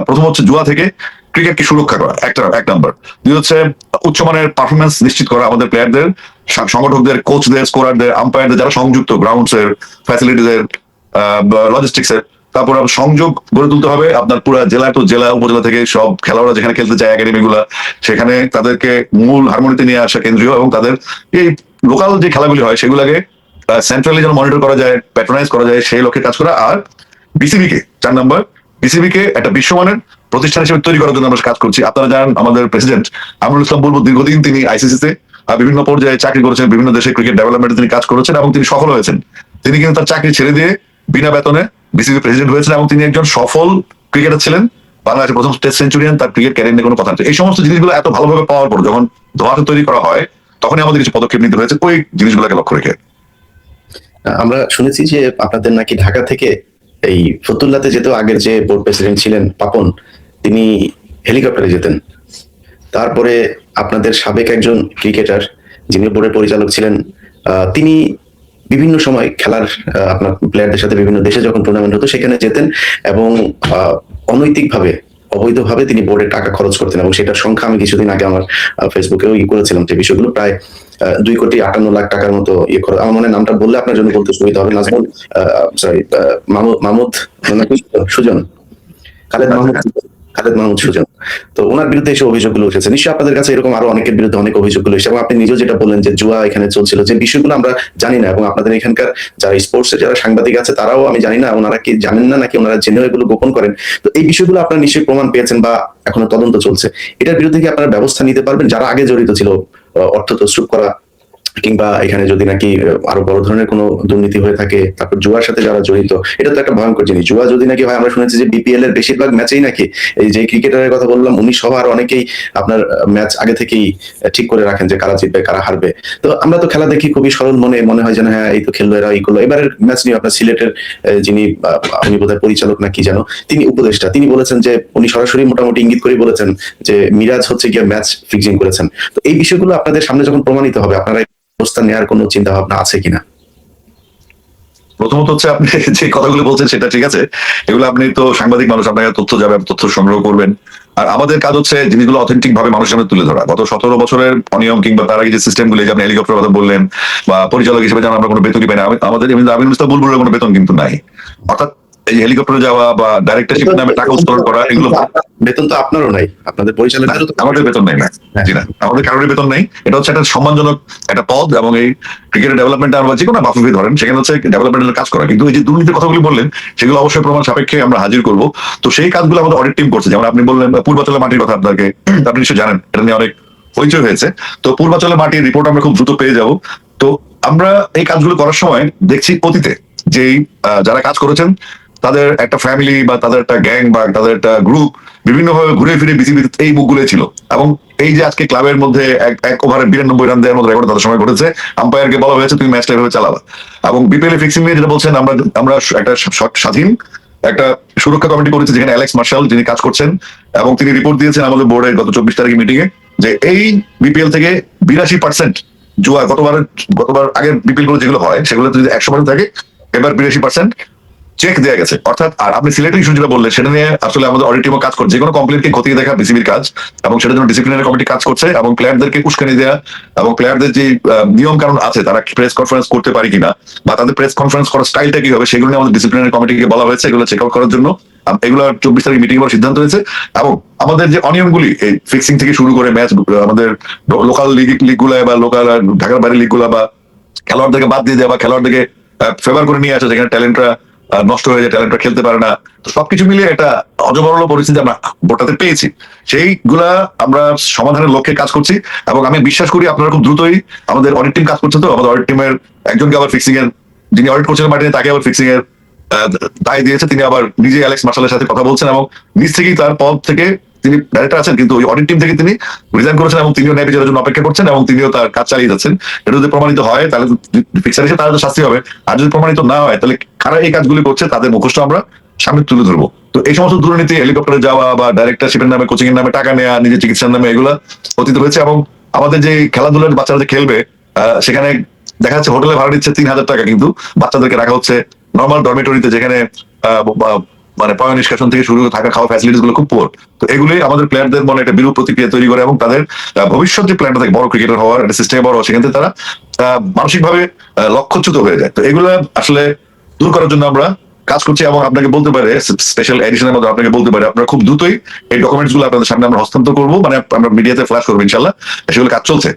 প্রথম হচ্ছে জুয়া থেকে ক্রিকেটকে সুরক্ষা করা, এক নাম্বার। দুই হচ্ছে উচ্চমানের পারফরমেন্স নিশ্চিত করা আমাদের প্লেয়ারদের, সংগঠকদের, কোচদের, স্কোরারদের, আম্পায়ারদের, যারা সংযুক্ত গ্রাউন্ডস এর, ফ্যাসিলিটিস এর, লজিস্টিক্স এর। তারপর সংযোগ গড়ে তুলতে হবে আপনার পুরো জেলা টু জেলা, উপজেলা থেকে সব খেলোয়াড়রা যেখানে খেলতে যায়, একাডেমি গুলা, সেখানে তাদেরকে মূল হারমোনিতে নিয়ে আসা কেন্দ্রীয়, এবং তাদের এই লোকাল যে খেলাগুলি হয় সেগুলোকে সেন্ট্রালি যেন মনিটর করা যায়, প্যাট্রোনাইজ করা যায়, সেই লক্ষ্যে কাজ করা। আর বিসিবিকে 4 নম্বর, বিসিবিকে একটা বিশ্বমানের প্রতিষ্ঠান হিসেবে তৈরি করার জন্য আমরা কাজ করছি। আপনারা জানেন আমাদের প্রেসিডেন্ট আমরুল ইসলাম বুলবুল দীর্ঘদিন তিনি আইসিসিতে বিভিন্ন পর্যায়ে চাকরি করেছেন, বিভিন্ন দেশে ক্রিকেট ডেভেলপমেন্টে তিনি কাজ করেছেন এবং তিনি সফল হয়েছেন। তিনি কিন্তু তার চাকরি ছেড়ে দিয়ে বিনা বেতনে বিসিবি প্রেসিডেন্ট হয়েছেন, এবং তিনি একজন সফল ক্রিকেটার ছিলেন, বাংলাদেশের প্রথম টেস্ট সেঞ্চুরিয়ান। তার ক্রিকেট ক্যারিয়ার নিয়ে কোনো কথা নেই। এই সমস্ত জিনিসগুলো এত ভালোভাবে পাওয়ার পর যখন ধোঁয়াশা তৈরি করা হয়, তখনই আমাদের কিছু পদক্ষেপ নিতে হয়েছে ওই জিনিসগুলোকে লক্ষ্য রেখে। আমরা শুনেছি যে আপনাদের নাকি ঢাকা থেকে এই ফতুল্লাতে যেত আগের যে বোর্ড প্রেসিডেন্ট ছিলেন পাপন, তিনি হেলিকপ্টারে যেতেন। তারপরে আপনাদের সাবেক একজন ক্রিকেটার যিনি বোর্ডের পরিচালক ছিলেন, তিনি বিভিন্ন সময় খেলার আপনার প্লেয়ারদের সাথে বিভিন্ন দেশে যখন টুর্নামেন্ট হতো সেখানে যেতেন, এবং অনৈতিকভাবে, অবৈধভাবে তিনি বোর্ডে টাকা খরচ করতেন। এবং সেটার সংখ্যা আমি কিছুদিন আগে আমার ফেসবুকেও করেছিলাম যে বিষয়গুলো প্রায় 2,58,00,000 টাকার মতো করে। আমার মনে নামটা বললে আপনার জন্য বলতে সুবিধা হবে, নাজমুল, সরি, মাহমুদ, সুজন, খালেদ মাহমুদ সুজন। তো ওনার বিরুদ্ধে এসে অভিযোগগুলো উঠেছে, নিশ্চয়ই আপনাদের কাছে এরকম আরো অনেকের বিরুদ্ধে অনেক অভিযোগগুলো এসেছে, এবং আপনি নিজেও যেটা বললেন যে জুয়া এখানে চলছিল, যে বিষয়গুলো আমরা জানি না, এবং আপনাদের এখানকার যারা স্পোর্টস এর যারা সাংবাদিক আছে তারাও আমি জানি না ওনারা কি জানেন না নাকি ওনারা জেনেও এগুলো গোপন করেন। তো এই বিষয়গুলো আপনারা নিশ্চয়ই প্রমাণ পেয়েছেন বা এখনো তদন্ত চলছে, এটার বিরুদ্ধে কি আপনারা ব্যবস্থা নিতে পারবেন যারা আগে জড়িত ছিল, অর্থ তছরুপ করা কিংবা এখানে যদি নাকি আরো বড় ধরনের কোনো দুর্নীতি হয়ে থাকে, তারপর জুয়ার সাথে যারা জড়িত, এটা তো একটা ভয়ঙ্কর জিনিস। জুয়া যদি নাকি হয়, আমরা শুনেছি যে বিপিএল এর বেশিরভাগ ম্যাচেই নাকি এই যে ক্রিকেটারের কথা বললাম উনি সহ আর অনেকেই আপনার ম্যাচ আগে থেকেই ঠিক করে রাখেন যে কারা জিতবে কারা হারবে। তো আমরা তো খেলা দেখি খুবই সরল মনে, মনে হয় যেন হ্যাঁ এই তো খেললো এরা, এই করলো। এবারের ম্যাচ নিয়ে আপনার সিলেটের যিনি উনি বোধহয় পরিচালক না কি যেন, তিনি উপদেষ্টা, তিনি বলেছেন যে উনি সরাসরি মোটামুটি ইঙ্গিত করে বলেছেন যে মিরাজ হচ্ছে গিয়ে ম্যাচ ফিক্সিং করেছেন। তো এই বিষয়গুলো আপনাদের সামনে যখন প্রমাণিত হবে, আপনারা ব্যবস্থা নেওয়ার কোনো চিন্তা ভাবনা আছে কিনা? প্রথমত হচ্ছে আপনি যে কথাগুলো বলছেন সেটা ঠিক আছে, এগুলো আপনি তো সাংবাদিক মানুষ, আপনাকে তথ্য যাবে, তথ্য সংগ্রহ করবেন। আর আমাদের কাজ হচ্ছে জিনিসগুলো অথেন্টিক ভাবে মানুষের সামনে তুলে ধরা। গত 17 বছরের অনিয়ম কিংবা তার আগে যে সিস্টেম গুলো, যে আপনি হেলিকপ্টার কথা বললেন, বা পরিচালক হিসেবে যেন আমরা কোনো বেতনই পাই না, আমাদের আমিনুল ইসলাম বুলবুলের কোনো বেতন কিন্তু নাই। অর্থাৎ এই হেলিকপ্টারে যাওয়া বা ডাইরেক্টরশিপ নামে টাকা উত্তোলন করা, এগুলো বেতন তো আপনারও নাই, আপনাদের পরিচালকেরও তো আমাদের বেতন নেই না। জি না, আমাদের কারোরই বেতন নেই। এটা হচ্ছে একটা সম্মানজনক একটা পদ, এবং এই ক্রিকেটের ডেভেলপমেন্ট আমরা যে কোনো বাফুফি ধরেন, সেখানে হচ্ছে ডেভেলপমেন্টের কাজ করা। কিন্তু এই যে দুর্নীতির কথাগুলি বললেন, সেগুলো অবশ্যই প্রমাণ সাপেক্ষে আমরা হাজির করব। তো সেই কাজগুলো আমাদের অডিট টিম করছে। যেমন আপনি বললেন পূর্বাচলের মাটির কথা, আপনাকে আপনি নিশ্চয়ই জানেন, এটা নিয়ে অনেক হইচই হয়েছে। তো পূর্বাচলের মাটির রিপোর্ট আমরা খুব দ্রুত পেয়ে যাব। তো আমরা এই কাজগুলো করার সময় দেখছি অতীতে যেই যারা কাজ করেছেন তাদের একটা ফ্যামিলি বা তাদের একটা গ্যাং বা তাদের একটা গ্রুপ বিভিন্নভাবে ঘুরে ফিরে বিসিবিতে এই মুখগুলো ছিল। এবং এই যে আজকে ক্লাবের মধ্যে এক ওভারে 92 রান দেওয়ার মতো রেকর্ড তাদের সময় ঘটেছে, আম্পায়ারকে বলা হয়েছে তুমি ম্যাচটা এভাবে চালাবা। এবং বিপিএল ফিক্সিং নিয়ে যেটা বলছেন, আমরা আমরা একটা স্বাধীন একটা সুরক্ষা কমিটি করেছি, যেখানে অ্যালেক্স মার্শাল যিনি কাজ করছেন, এবং তিনি রিপোর্ট দিয়েছেন আমাদের বোর্ডের গত 24 তারিখে মিটিং এ, যে এই বিপিএল থেকে 82% জুয়া, গতবার আগের বিপিএল গুলো যেগুলো হয় সেগুলো যদি 100% থাকে, এবার 82% চেক দেওয়া গেছে। অর্থাৎ, আর আপনি সিলেক্টিং ইস্যু যেটা বললেন, সেটা নিয়ে আসলে আমাদের অডিট টিমও কাজ করছে। যে কোনো কমপ্লেনকে খতিয়ে দেখা বিসিবির কাজ, এবং সেটার জন্য ডিসিপ্লিনারি কমিটি কাজ করছে, এবং প্লেয়ারদেরকে উস্কানি দেওয়া এবং প্লেয়ারদের যে নিয়ম কানুন আছে, তারা প্রেস কনফারেন্স করতে পারে কিনা বা তাদের প্রেস কনফারেন্স করার স্টাইলটা কি হবে, সেগুলো নিয়ে আমাদের ডিসিপ্লিনারি কমিটিকে বলা হয়েছে এগুলো চেক আউট করার জন্য। এগুলো 24 তারিখ মিটিং এর সিদ্ধান্ত হয়েছে। এবং আমাদের যে অনিয়মগুলি, এই ফিক্সিং থেকে শুরু করে ম্যাচ, আমাদের লোকাল লিগ গুলা বা লোকাল ঢাকার বাইরের লিগ গুলা, বা খেলোয়াড়দেরকে বাদ দিয়ে দেওয়া বা খেলোয়াড়দেরকে ফেভার করে নিয়ে আসা, যেখানে ট্যালেন্টরা নষ্ট হয়ে যায়, ট্যালেন্টরা খেলতে পারে না। তো সবকিছু মিলিয়ে একটা অজবরল পরিস্থিতি আমরা বোর্ডটাতে পেয়েছি। সেইগুলা আমরা সমাধানের লক্ষ্যে কাজ করছি, এবং আমি বিশ্বাস করি আপনারা খুব দ্রুতই, আমাদের অডিট টিম কাজ করছে। তো আমাদের অডিট টিমের একজনকে আবার ফিক্সিং এর, যিনি অডিট করছিলেন মার্টিনে, তাকে আবার ফিক্সিং এর দায় দিয়েছে। তিনি আবার নিজে অ্যালেক্স মার্শালের সাথে কথা বলছেন, এবং নিজ থেকেই তার পদ থেকে তিনি ডাইরেক্টর আছেন, কিন্তু ওই অডিট টিম থেকে তিনি রিজাইন করেছেন, এবং তিনিও ন্যায় বিচারের জন্য অপেক্ষা করছেন, এবং তিনিও তার কাজ চালিয়ে যাচ্ছেন। এটা যদি প্রমাণিত হয় তাহলে ফিক্সার হিসেবে তার শাস্তি হবে, আর যদি প্রমাণিত না হয় তাহলে কারা এই কাজগুলি করছে তাদের মুখোশটা আমরা সামনে তুলে ধরবো। তো এই সমস্ত দুর্নীতি, হেলিকপ্টারে যাওয়া বা ডাইরেক্টরশিপের নামে, কোচিং এর নামে টাকা নেওয়া, নিজের চিকিৎসার নামে, এগুলো অতীত হয়েছে। এবং আমাদের যে খেলাধুলার বাচ্চারা যে খেলবে, সেখানে দেখা যাচ্ছে হোটেলে ভাড়া দিচ্ছে 3,000 টাকা, কিন্তু বাচ্চাদেরকে রাখা হচ্ছে নর্মাল ডরমিটরিতে, যেখানে মানে পয় নিষ্কাশন থেকে শুরু থাকা খাওয়া ফ্যাসিলিটিস গুলো খুব পোর। তো এগুলি আমাদের প্লেয়ারদের মনে একটা বিরূপ প্রতিক্রিয়া তৈরি করে, এবং তাদের ভবিষ্যৎ যে প্ল্যানটা থাকে বড় ক্রিকেটার হওয়ার, একটা সিস্টেমে বড়, সেখান থেকে তারা মানসিকভাবে লক্ষ্যচ্যুত হয়ে যায়। তো এগুলো আসলে দূর করার জন্য আমরা কাজ করছি, এবং আপনাকে বলতে পারে স্পেশাল এডিশনের মধ্যে আপনাকে বলতে পারে আপনারা খুব দ্রুতই এই ডকুমেন্টস গুলো আপনাদের সামনে আমরা হস্তান্তর করবো, মানে আমরা মিডিয়াতে ফ্ল্যাশ করবো ইনশাল্লাহ। সেগুলো কাজ চলছে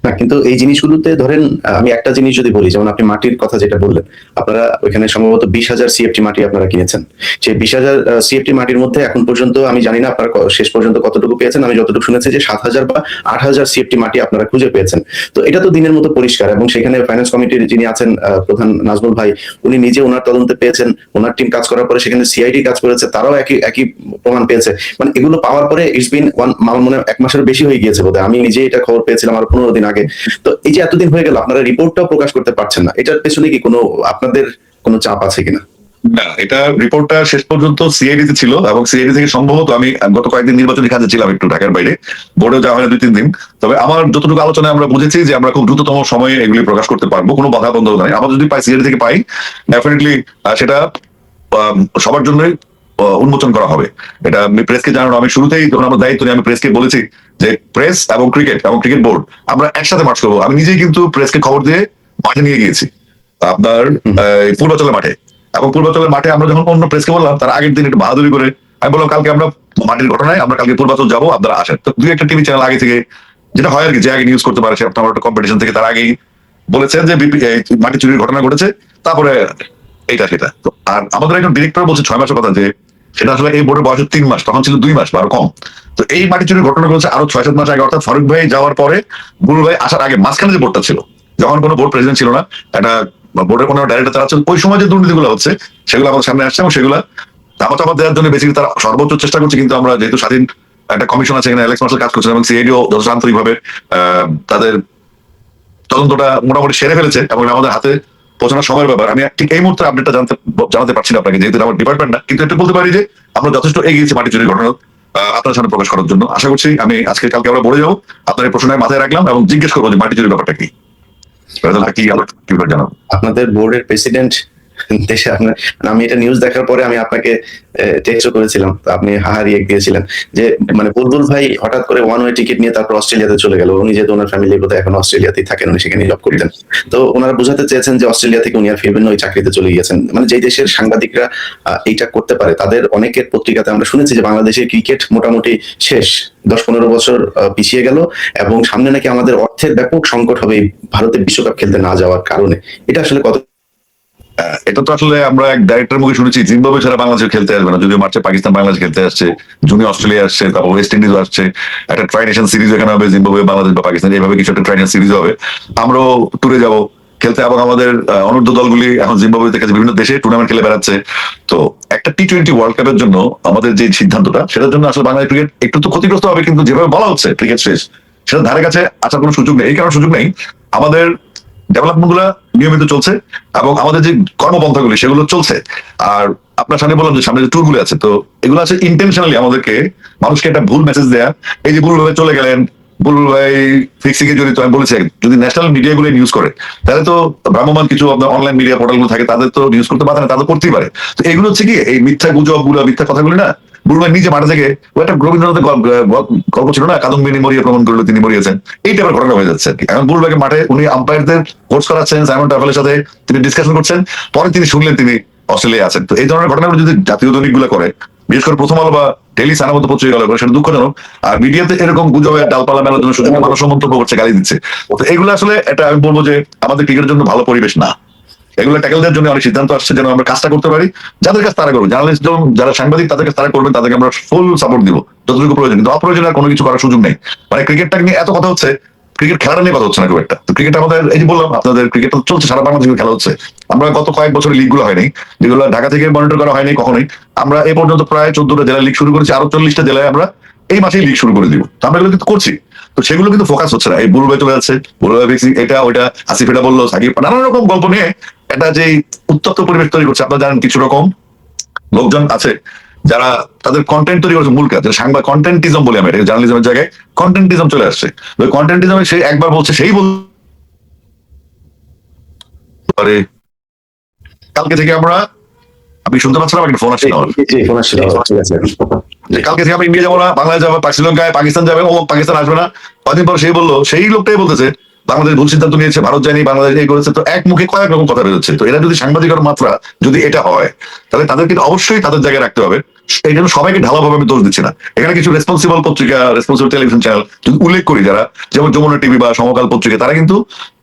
না, কিন্তু এই জিনিসগুলোতে ধরেন আমি একটা জিনিস যদি বলি, যেমন আপনি মাটির কথা যেটা বললেন, আপনারা ওইখানে সম্ভবত 20,000 সিএফটি মাটি আপনারা কিনেছেন। সেই 20,000 সিএফটি মাটির মধ্যে এখন পর্যন্ত আমি জানি না আপনারা শেষ পর্যন্ত কতটুকু পেয়েছেন, আমি যতটুকু শুনেছি যে 7,000 বা 8,000 সিএফটি মাটি আপনারা খুঁজে পেয়েছেন। তো এটা তো দিনের মতো পরিষ্কার, এবং সেখানে ফাইন্যান্স কমিটির যিনি আছেন প্রধান নাজমুল ভাই, উনি নিজে ওনার তদন্তে পেয়েছেন, ওনার টিম কাজ করার পরে সেখানে সিআইডি কাজ করেছে, তারাও একই প্রমাণ পেয়েছে। মানে এগুলো পাওয়ার পরে ইটস বিন আমার মনে হয় 1 মাসের বেশি হয়ে গিয়েছে বোধহয়, আমি নিজে এটা খবর পেয়েছিলাম আরো 15 দিন আগে। তো এই যে এতদিন হয়ে গেল আপনারা রিপোর্টটাও প্রকাশ করতে পারছেন না, এটার পেছনে কি কোনো আপনাদের কোনো চাপ আছে কিনা? না, এটা রিপোর্টটা শেষ পর্যন্ত সিআইডি তে ছিল, এবং সিআইডি থেকে সম্ভবত, আমি গত কয়েকদিন নির্বাচনী কাজে ছিলাম একটু ঢাকার বাইরে, বোর্ডে যাওয়া হয় 2-3 দিন। তবে আমার যতটুকু আলোচনায় আমরা বুঝেছি যে আমরা খুব দ্রুততম সময়ে এগুলি প্রকাশ করতে পারবো, কোনো বাধা বন্ধ নাই। আমরা যদি সিআইডি থেকে পাই, ডেফিনেটলি সেটা সবার জন্যই উন্মোচন করা হবে। এটা আমি প্রেসকে জানানো, আমি শুরুতেই যখন আমার দায়িত্ব নিয়ে আমি প্রেসকে বলেছি যে প্রেস এবং ক্রিকেট বোর্ড আমরা একসাথে মার্চ করবো। আমি নিজেই কিন্তু প্রেসকে খবর দিয়ে মাঠে নিয়ে গিয়েছি, আপনার পূর্বাচলের মাঠে। এবং পূর্বাচলের মাঠে আমরা যখন অন্য প্রেসকে বললাম, তার আগের দিন একটু বাহাদুরি করে আমি বললাম কালকে আমরা মাটির ঘটনায় আমরা কালকে পূর্বাচল যাবো, আপনারা আসেন। তো দুই একটা টিভি চ্যানেল আগে থেকে, যেটা হয় আর কি, যে আগে নিউজ করতে পারে সে আপনার একটা কম্পিটিশন থেকে তার আগেই বলেছেন যে মাটি চুরির ঘটনা ঘটেছে, তারপরে এইটা সেটা। তো আর আমাদের একজন ডিরেক্টর বলছে 6 মাসের কথা, যে সেটা আসলে এই বোর্ডের বয়স 3 মাস, তখন ছিল 2 মাস বা আরো কম। তো এই মাটি চুরির ঘটনা ঘটেছে আরো 6-7 মাস আগে, অর্থাৎ ফারুক ভাই যাওয়ার পরে বুলবুল ভাই আসার আগে মাঝখানে যে বোর্ডটা ছিল, যখন কোনো বোর্ড প্রেসিডেন্ট ছিল না, একটা বোর্ডের কোনো ডাইরেক্টর চালাচ্ছিল, ওই সময় যে দুর্নীতিগুলো হচ্ছে সেগুলো আমাদের সামনে আসছে এবং সেগুলো ধামাচাপা দেওয়ার জন্য বেসিক্যালি তারা সর্বোচ্চ চেষ্টা করছে। কিন্তু আমরা যেহেতু স্বাধীন একটা কমিশন আছে, এখানে অ্যালেক্স মার্শাল কাজ করছেন এবং সিআইডিও যথেষ্ট আন্তরিকভাবে তাদের তদন্তটা মোটামুটি সেরে ফেলেছে এবং আমাদের হাতে পৌঁছানোর সময়ের ব্যাপার। আমি ঠিক এই মুহূর্তে আপডেটটা জানাতে পারছি না আপনাকে, যেহেতু আমার ডিপার্টমেন্ট না, কিন্তু একটু বলতে পারি যে আমরা যথেষ্ট এগিয়েছি মাটি চুরির ঘটনা আপনার সামনে প্রকাশ করার জন্য। আশা করছি আমি আজকে কালকে আমরা বলে যাবো, আপনার এই প্রশ্নটা মাথায় রাখলাম এবং জিজ্ঞেস করবো যে মাটি চুরির ব্যাপারটা কি, কি জানাবো। আপনাদের বোর্ডের প্রেসিডেন্ট দেশে আপনার, আমি এটা নিউজ দেখার পরে আমি আপনাকে টেক্সট করেছিলাম, আপনি হাহারি এক দিয়েছিলেন যে মানে বুলবুল ভাই হঠাৎ করে ওয়ান ওয়ে টিকিট নিয়ে তারপর অস্ট্রেলিয়াতে চলে গেল। উনি যেহেতু ওনার ফ্যামিলি বোধহয় এখন অস্ট্রেলিয়াতেই থাকেন, উনি সেখানে জব করতেন। তো ওনারা বোঝাতে চেয়েছেন যে অস্ট্রেলিয়া থেকে উনি আর ফিরবেন না, ওই চাকরিতে চলে গিয়েছেন। মানে যে দেশের সাংবাদিকরা এইটা করতে পারে, তাদের অনেকের পত্রিকাতে আমরা শুনেছি যে বাংলাদেশের ক্রিকেট মোটামুটি শেষ, 10-15 বছর পিছিয়ে গেল এবং সামনে নাকি আমাদের অর্থের ব্যাপক সংকট হবে এই ভারতের বিশ্বকাপ খেলতে না যাওয়ার কারণে। এটা আসলে কত? এটা তো আসলে আমরা এক ডাইরেক্টর মুখে শুনেছি জিম্বাবুয়ে ছাড়া বাংলাদেশে খেলতে আসবে না, যদিও মার্চে পাকিস্তান বাংলাদেশ খেলতে আসছে, জুনে অস্ট্রেলিয়া আসছে, তারপর ওয়েস্ট ইন্ডিজও আসছে, একটা ট্রাই নেশন সিরিজ এখানে হবে, জিম্বাবুয়ে বাংলাদেশ বা পাকিস্তান এইভাবে কিছু একটা ট্রাই নেশন সিরিজ হবে। আমরাও ট্যুরে যাব খেলতে এবং আমাদের অনূর্ধ্ব দলগুলি এখন জিম্বাবুয়ে থেকে বিভিন্ন দেশে টুর্নামেন্ট খেলে বেড়াচ্ছে। তো একটা টি-20 ওয়ার্ল্ড কাপের জন্য আমাদের যে সিদ্ধান্তটা, সেটার জন্য আসলে বাংলাদেশ ক্রিকেট একটু তো ক্ষতিগ্রস্ত হবে, কিন্তু যেভাবে বলা হচ্ছে ক্রিকেট শেষ, সেটা ধারে কাছে আসার কোনো সুযোগ নেই। এই কারণে সুযোগ নেই, আমাদের ডেভেলপমেন্ট গুলা নিয়মিত চলছে এবং আমাদের যে কর্মপন্থাগুলি সেগুলো চলছে। আর আপনার সামনে বললাম যে সামনে যে ট্যুর গুলো আছে, তো এগুলো আছে ইন্টেনশনালি আমাদেরকে মানুষকে একটা ভুল মেসেজ দেয়া। এই যে বুলবুল ভাই চলে গেলেন, বুলবুল ভাই ফিক্সিং এ জড়িত, আমি বলেছি যদি ন্যাশনাল মিডিয়া গুলো নিউজ করে তাহলে তো ভ্রাম্যমান কিছু আপনার অনলাইন মিডিয়া পোর্টাল গুলো থাকে, তাদের তো নিউজ করতে পারে না, তাদের করতেই পারে। তো এগুলো হচ্ছে কি এই মিথ্যা গুজব গুলো, মিথ্যা কথাগুলি না, বুলবুল ভাই নিজে মাঠে থেকে, ও একটা রবীন্দ্রনাথের গল্প ছিল না, কাদম্বিনী মরিয়া প্রমাণ করলো তিনি মরিয়েছেন, এই টাইপের ঘটনা হয়ে যাচ্ছে আর কি। এখন বুলবুল ভাইকে মাঠে উনি আম্পায়ারদের কোর্স করাচ্ছেন, সাইমন টাফেলের সাথে তিনি ডিসকাশন করছেন, পরে তিনি শুনলেন তিনি অস্ট্রেলিয়া আছেন। তো এই ধরনের ঘটনাগুলো যদি জাতীয় দৈনিক গুলো করে, বিশেষ করে প্রথম আলো বা ডেইলি সানার মতো পত্রিকা করে, সেটা দুঃখজনক। আর মিডিয়াতে এরকম গুজবের ডালপালা মেলার জন্য শুধু মানুষ মন্তব্য করছে, গালি দিচ্ছে। তো এগুলো আসলে এটা আমি বলবো যে আমাদের ক্রিকেটের জন্য ভালো পরিবেশ না। এগুলো ট্যাকেল দেওয়ার জন্য অনেক সিদ্ধান্ত আসছে যেন আমরা কাজটা করতে পারি, যাদের কাছে তারা করবো, জার্নালিস্ট যারা সাংবাদিক তাদের কাছে তারা করবেন, তাদেরকে আমরা ফুল সাপোর্ট দিব যতটুকু প্রয়োজন, কিন্তু অপ্রয়োজনীয় আর কোনো কিছু করার সুযোগ নেই। মানে ক্রিকেটটাকে নিয়ে এত কথা হচ্ছে, ক্রিকেট খেলাটা নিয়ে কথা হচ্ছে না খুব একটা। তো ক্রিকেট আমাদের, এই যে বললাম আপনাদের, ক্রিকেট চলছে সারা বাংলাদেশে খেলা হচ্ছে। আমরা গত কয়েক বছরের লিগ গুলো হয়নি, যেগুলো ঢাকা থেকে মনিটর করা হয়নি কখনোই। আমরা এ পর্যন্ত প্রায় 14টা জেলায় লিগ শুরু করেছি, আরো 40টা জেলায় আমরা এই মাসেই লিগ শুরু করে দিব। তো আমরা এগুলো কিন্তু করছি, তো সেগুলো কিন্তু ফোকাস হচ্ছে না। এই বুলবুল ভাই চলে যাচ্ছে, বুলবুল ভাই ফিক্সিং, এটা ওইটা, আসিফ এটা বললো, সাকিব, নানান রকম গল্প নিয়ে একটা যে উত্তপ্ত পরিবেশ তৈরি করছে। আপনারা জানেন কিছু রকম লোকজন আছে যারা তাদের কন্টেন্ট তৈরি করছে, মূল কাজ যেটা সাংবাদিক কন্টেন্টিজম বলে, আমি এটা জার্নালিজমের জায়গায় কন্টেন্টিজম চলে আসছে। ওই কন্টেন্টিজমে সে একবার বলছে, সেই বলতে কালকে থেকে আমরা, আপনি শুনতে পাচ্ছেন আমার একটা ফোন আসছে আমার, কালকে থেকে আমরা ইন্ডিয়া যাবো না, বাংলাদেশ যাবো, শ্রীলঙ্কায়, পাকিস্তান যাবে, ও পাকিস্তান আসবে না। কয়েকদিন পর সেই বললো, সেই লোকটাই বলতেছে বাংলাদেশ ভুল সিদ্ধান্ত নিয়েছে, ভারত যায়নি, বাংলাদেশ এই করেছে। তো এক মুখে কয়েক রকম কথা বেরোচ্ছে। তো এরা যদি সাংবাদিকের মাত্রা যদি এটা হয়, তাহলে তাদের কিন্তু অবশ্যই তাদের জায়গায় রাখতে হবে। এই জন্য সবাইকে ঢালাভাবে আমি দোষ দিচ্ছি না, এখানে কিছু রেসপন্সিবল পত্রিকা, রেসপন্সিবল টেলিভিশন চ্যানেল যদি উল্লেখ করি, যারা যেমন যমুনা টিভি বা সমকাল পত্রিকা, তারা কিন্তু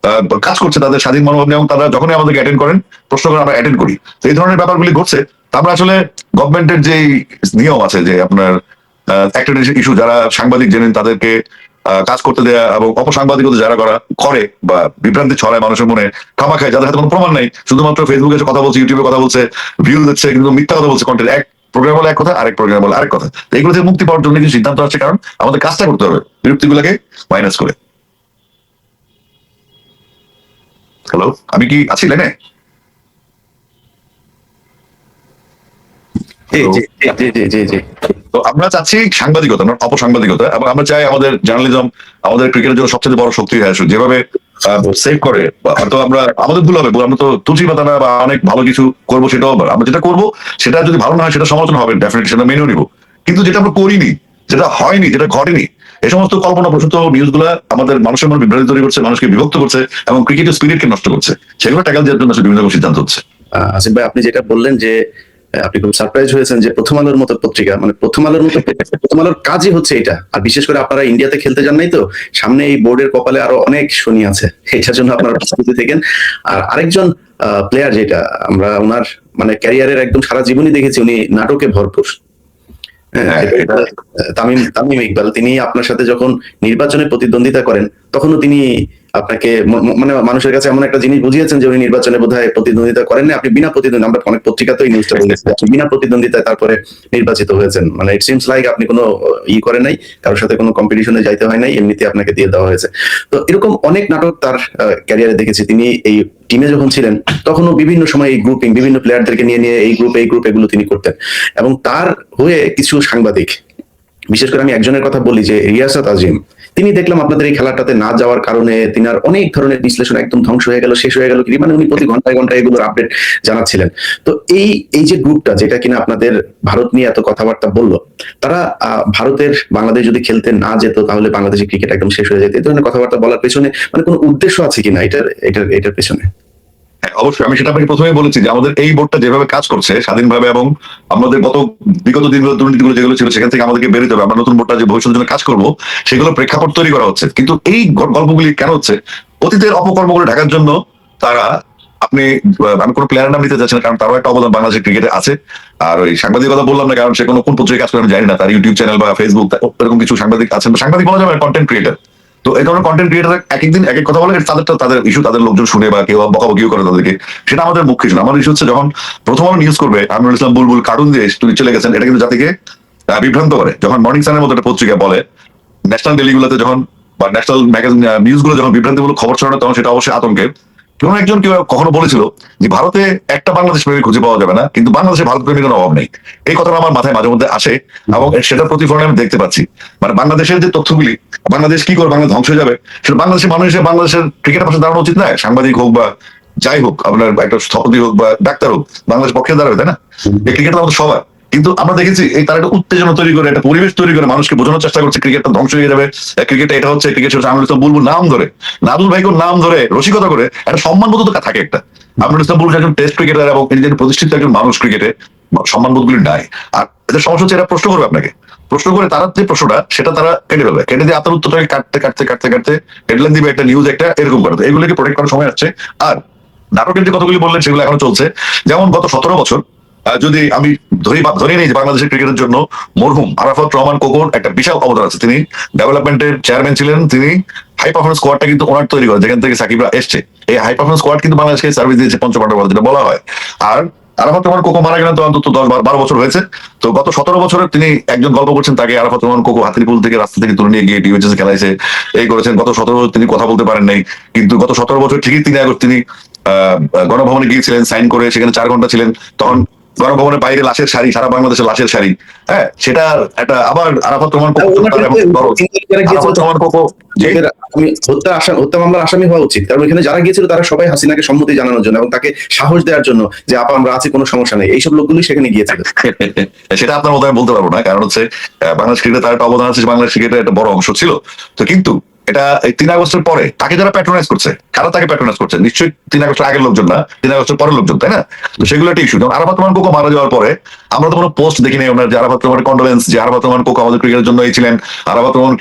কাজ করছে তাদের স্বাধীন মনোভাব নিয়ে, এবং তারা যখনই আমাদেরকে অ্যাটেন্ড করেন, প্রশ্ন করেন, আমরা অ্যাটেন্ড করি। তো এই ধরনের ব্যাপারগুলি ঘটছে। তা আমরা আসলে গভর্নমেন্টের যে নিয়ম আছে যে আপনার একটা ইস্যু, যারা সাংবাদিক জেনেন তাদেরকে কাজ করতে দেয়া এবং অপসাংবাদিকতা যারা করে বা বিভ্রান্তি ছড়ায় মানুষের মনে, খামা খায়, যাদের হাতে কোনো প্রমাণ নাই, শুধুমাত্র ফেসবুকে এসে কথা বলছে, ইউটিউবে কথা বলছে, ভিউ দিচ্ছে, কিন্তু মিথ্যা কথা বলছে, কন্টেন্ট এক প্রোগ্রাম বলে এক কথা, আরেক প্রোগ্রাম বলে আরেক কথা। তো এগুলো থেকে মুক্তি পাওয়ার জন্য কিছু সিদ্ধান্ত আসছে, কারণ আমাদের কাজটা করতে হবে বিরক্তিগুলোকে মাইনাস করে। হ্যালো, আমি কি আছি লাইনে? তো আমরা চাচ্ছি সাংবাদিকতা, অপসাংবাদিকতা, এবং আমরা চাই আমাদের জার্নালিজম আমাদের ক্রিকেটের জন্য সবচেয়ে বড় শক্তি হয়ে আসুক, যেভাবে সেভ করে। হয়তো আমরা আমাদের ভুল হবে, আমরা তো তুলসী পাতা না বা অনেক ভালো কিছু করবো, সেটাও আমরা যেটা করবো সেটা যদি ভালো না হয় সেটা সমালোচনা হবে, ডেফিনেটলি সেটা মেনেও নিবো। কিন্তু যেটা আমরা করিনি, যেটা হয়নি, যেটা ঘটেনি, এই সমস্ত কল্পনা প্রসূত নিউজ গুলা আমাদের মানুষের মনে বিভ্রান্তি তৈরি করছে, মানুষকে বিভক্ত করছে এবং ক্রিকেটের স্পিরিটকে নষ্ট করছে। সেগুলো ট্যাকেল দেওয়ার জন্য বিভিন্ন রকম সিদ্ধান্ত হচ্ছে। আসিফ ভাই, আপনি যেটা বললেন যে আপনি খুব সারপ্রাইজ হয়েছেন যে প্রথম আলোর মতো পত্রিকা, মানে প্রথম আলোর কাজই হচ্ছে এটা। আর বিশেষ করে আপনারা ইন্ডিয়াতে খেলতে যান নাই তো, সামনে এই বোর্ডের কপালে আরো অনেক শনি আছে, এটার জন্য আপনারা প্রস্তুতি থাকেন। আর আরেকজন প্লেয়ার, যেটা আমরা ওনার মানে ক্যারিয়ারের একদম সারা জীবনই দেখেছি, উনি নাটকে ভরপুর। হ্যাঁ, তামিম তামিম ইকবাল, তিনি আপনার সাথে যখন নির্বাচনে প্রতিদ্বন্দ্বিতা করেন, তখনও তিনি আপনাকে মানে মানুষের কাছে এমন একটা জিনিস বুঝিয়েছেন যে উনি নির্বাচনে বোধহয় প্রতিদ্বন্দ্বিতা করেন না, আপনি বিনা প্রতিদ্বন্দ্বিতা, আমরা অনেক পত্রিকাতেই নিউজটা বলেছি, আপনি বিনা প্রতিদ্বন্দ্বিতায় তারপরে নির্বাচিত হয়েছেন। মানে ইট সিমস লাইক আপনি কোনো করেন নাই, কারোর সাথে কোনো কম্পিটিশনে যাইতে হয় নাই, এমনিতে আপনাকে দিয়ে দেওয়া হয়েছে। তো এরকম অনেক নাটক তার ক্যারিয়ারে দেখেছি। তিনি এই টিমে যখন ছিলেন তখনও বিভিন্ন সময় এই গ্রুপিং, বিভিন্ন প্লেয়ারদেরকে নিয়ে নিয়ে এই গ্রুপ এগুলো তিনি করতেন। এবং তার হয়ে কিছু সাংবাদিক, বিশেষ করে আমি একজনের কথা বলি যে রিয়াসাত আজিম, তিনি দেখলাম আপনাদের এই খেলাটাতে না যাওয়ার কারণে তিনার অনেক ধরনের বিশ্লেষণ একদম ধ্বংস হয়ে গেল, শেষ হয়ে গেল কি, মানে উনি প্রতি ঘন্টায় ঘন্টায় এগুলোর আপডেট জানাচ্ছিলেন। তো এই যে গ্রুপটা, যেটা কিনা আপনাদের ভারত নিয়ে এত কথাবার্তা বললো, তারা ভারতের বাংলাদেশ যদি খেলতে না যেত তাহলে বাংলাদেশের ক্রিকেট একদম শেষ হয়ে যেত, এই ধরনের কথাবার্তা বলার পেছনে মানে কোনো উদ্দেশ্য আছে কিনা এটার পেছনে? অবশ্যই, আমি সেটা আপনাকে প্রথমেই বলেছি যে আমাদের এই বোর্ডটা যেভাবে কাজ করছে স্বাধীনভাবে, এবং আমাদের বিগত দিনগুলো দুর্নীতিগুলো যেগুলো ছিল সেখান থেকে আমাদেরকে বেরোতে হবে, আমরা নতুন বোর্ডটা যে ভবিষ্যতের জন্য কাজ করবো সেগুলো প্রেক্ষাপট তৈরি করা হচ্ছে। কিন্তু এই গল্পগুলি কেন হচ্ছে? অতীতের অপকর্মগুলো ঢাকার জন্য তারা, আপনি, আমি কোনো প্লেয়ার নাম নিতে চাচ্ছি না কারণ তারও একটা অবদান বাংলাদেশের ক্রিকেটে আছে। আর ওই সাংবাদিকতা বললাম না কারণ সে কোন পত্রিকায় কাজ করে আমি জানি না, তার ইউটিউব চ্যানেল বা ফেসবুক এরকম কিছু সাংবাদিক আছেন, সাংবাদিক বলা যাবে কন্টেন্ট ক্রিয়েটার। তো এই ধরনের কন্টেন্ট ক্রিয়েটার এক একদিন এক এক কথা বলে, তাদের ইস্যু, তাদের লোকজন শুনে বা কেউ বকাবকিও করে তাদেরকে, সেটা আমাদের মুখ্য ইস্যু। আমার ইস্যু হচ্ছে যখন প্রথম আলো নিউজ করবে আমিনুল ইসলাম বুলবুল কার্টুন দিয়ে তিনি চলে গেছেন, এটা কিন্তু জাতিকে বিভ্রান্ত করে। যখন মর্নিং সানের মতো একটা পত্রিকা বলে, ন্যাশনাল ডেলিগুলোতে যখন বা ন্যাশনাল ম্যাগাজিন নিউজগুলো যখন বিভ্রান্তিমূলক খবর ছড়ানো, তখন সেটা অবশ্যই আতঙ্কের। কেউ কখনো বলেছিল যে ভারতে একটা বাংলাদেশ প্রেমী খুঁজে পাওয়া যাবে না, কিন্তু বাংলাদেশে ভারত প্রেমীর কোনো অভাব নেই। এই কথাটা আমার মাথায় মাঝে মধ্যে আসে এবং সেটার প্রতিফলন আমি দেখতে পাচ্ছি। মানে বাংলাদেশের যে তথ্যগুলি, বাংলাদেশ কি করে বাংলাদেশ ধ্বংস হয়ে যাবে, সেটা বাংলাদেশের মানুষ হিসেবে বাংলাদেশের ক্রিকেটের পাশে দাঁড়ানো উচিত নয়? সাংবাদিক হোক বা যাই হোক, আপনার একটা স্থপতি হোক বা ডাক্তার হোক, বাংলাদেশ পক্ষে দাঁড়াবে, তাই না? এই ক্রিকেট আমাদের সবার। কিন্তু আমরা দেখেছি এই তারা একটা উত্তেজনা তৈরি করে, একটা পরিবেশ তৈরি করে মানুষকে বোঝানোর চেষ্টা করছে ক্রিকেটটা ধ্বংস হয়ে যাবে, ক্রিকেট এটা হচ্ছে, ক্রিকেট আমিনুল ইসলাম বুলবুল নাম ধরে, নাদুল ভাইকে নাম ধরে রসিকতা করে একটা সম্মানবোধ থাকে একটা। আমিনুল ইসলাম বুলবুল একজন টেস্ট ক্রিকেটার এবং প্রতিষ্ঠিত একজন মানুষ, ক্রিকেটে সম্মানবোধগুলি নাই। আর এদের সমস্যা হচ্ছে এরা প্রশ্ন করবে আপনাকে, প্রশ্ন করে তারা যে প্রশ্নটা সেটা তারা কেটে ফেলবে, কেটে দিয়ে আপনার উত্তরটাকে কাটতে হেডলাইন দিবে একটা নিউজ, একটা এরকম করে। এগুলোকে প্রোটেক্ট করার সময় আসছে। আর নাটকের যে কথাগুলি বললেন সেগুলো এখনো চলছে। যেমন গত 17 বছর যদি আমি ধরে নিই যে বাংলাদেশের ক্রিকেটের জন্য মরহুম আরাফাত রহমান কোকোর একটা বিশাল অবদান আছে। তিনি ডেভেলপমেন্টের চেয়ারম্যান ছিলেন, তিনি হাই পারফরমেন্স স্কোয়াডটা কিন্তু ওনার তৈরি করে, যেখান থেকে সাকিবরা এসছে। এই হাই পারফরমেন্স স্কোয়াড কিন্তু বাংলাদেশকে সার্ভিস দিয়েছে পঞ্চপাণ্ডব যেটা বলা হয়। আর আরাফাত রহমান কোকো মারা গেলেন তো অন্তত 10-12 বছর হয়েছে। তো গত 17 বছরে তিনি একজন গল্প করছেন, তাকে আরাফাত রহমান কোকো হাতিরপুল থেকে রাস্তা থেকে তুলে নিয়ে গিয়ে টিউএইচএস খেলাইছে, এই করেছেন। গত 17 বছর তিনি কথা বলতে পারেন নাই, কিন্তু গত 17 বছর ঠিকই 3 আগস্ট তিনি গণভবনে গিয়েছিলেন, সাইন করে সেখানে 4 ঘন্টা ছিলেন। তখন গণভবনের বাইরে লাশের সারি, সারা বাংলাদেশের লাশের সারি। হ্যাঁ, সেটা একটা আবার আরাফাত রহমান কোকো হত্যা মামলার আসামি হওয়া উচিত, কারণ এখানে যারা গিয়েছিল তারা সবাই হাসিনাকে সম্মতি জানানোর জন্য এবং তাকে সাহস দেওয়ার জন্য যে আপা আমরা আছি, কোনো সমস্যা নেই, এইসব লোকগুলি সেখানে গিয়েছিল। সেটা আপনার মতো আমি বলতে পারবো না, কারণ হচ্ছে বাংলাদেশ ক্রিকেটে তার একটা অবদান আছে, বাংলাদেশ ক্রিকেটের একটা বড় অংশ ছিল। তো কিন্তু এটা এই 3 আগস্টের পরে তাকে যারা প্যাট্রোনাইজ করছে, কারা তাকে প্যাট্রোনাইজ করছে? নিশ্চয়ই 3 আগস্টের আগের লোকজন না, 3 আগস্টের পরের লোকজন, তাই না? তো সেগুলো একটা ইস্যু। যেমন আরাফাত রহমান কোকো মারা যাওয়ার পরে আমরা তো কোনো পোস্ট দেখি নাই ওনার যে আরাফাত রহমানের কন্ডোলেন্স, যে আরাফাত রহমান কোকো আমাদের ক্রিকেটের জন্য এই ছিলেন, আরাফাত রহমান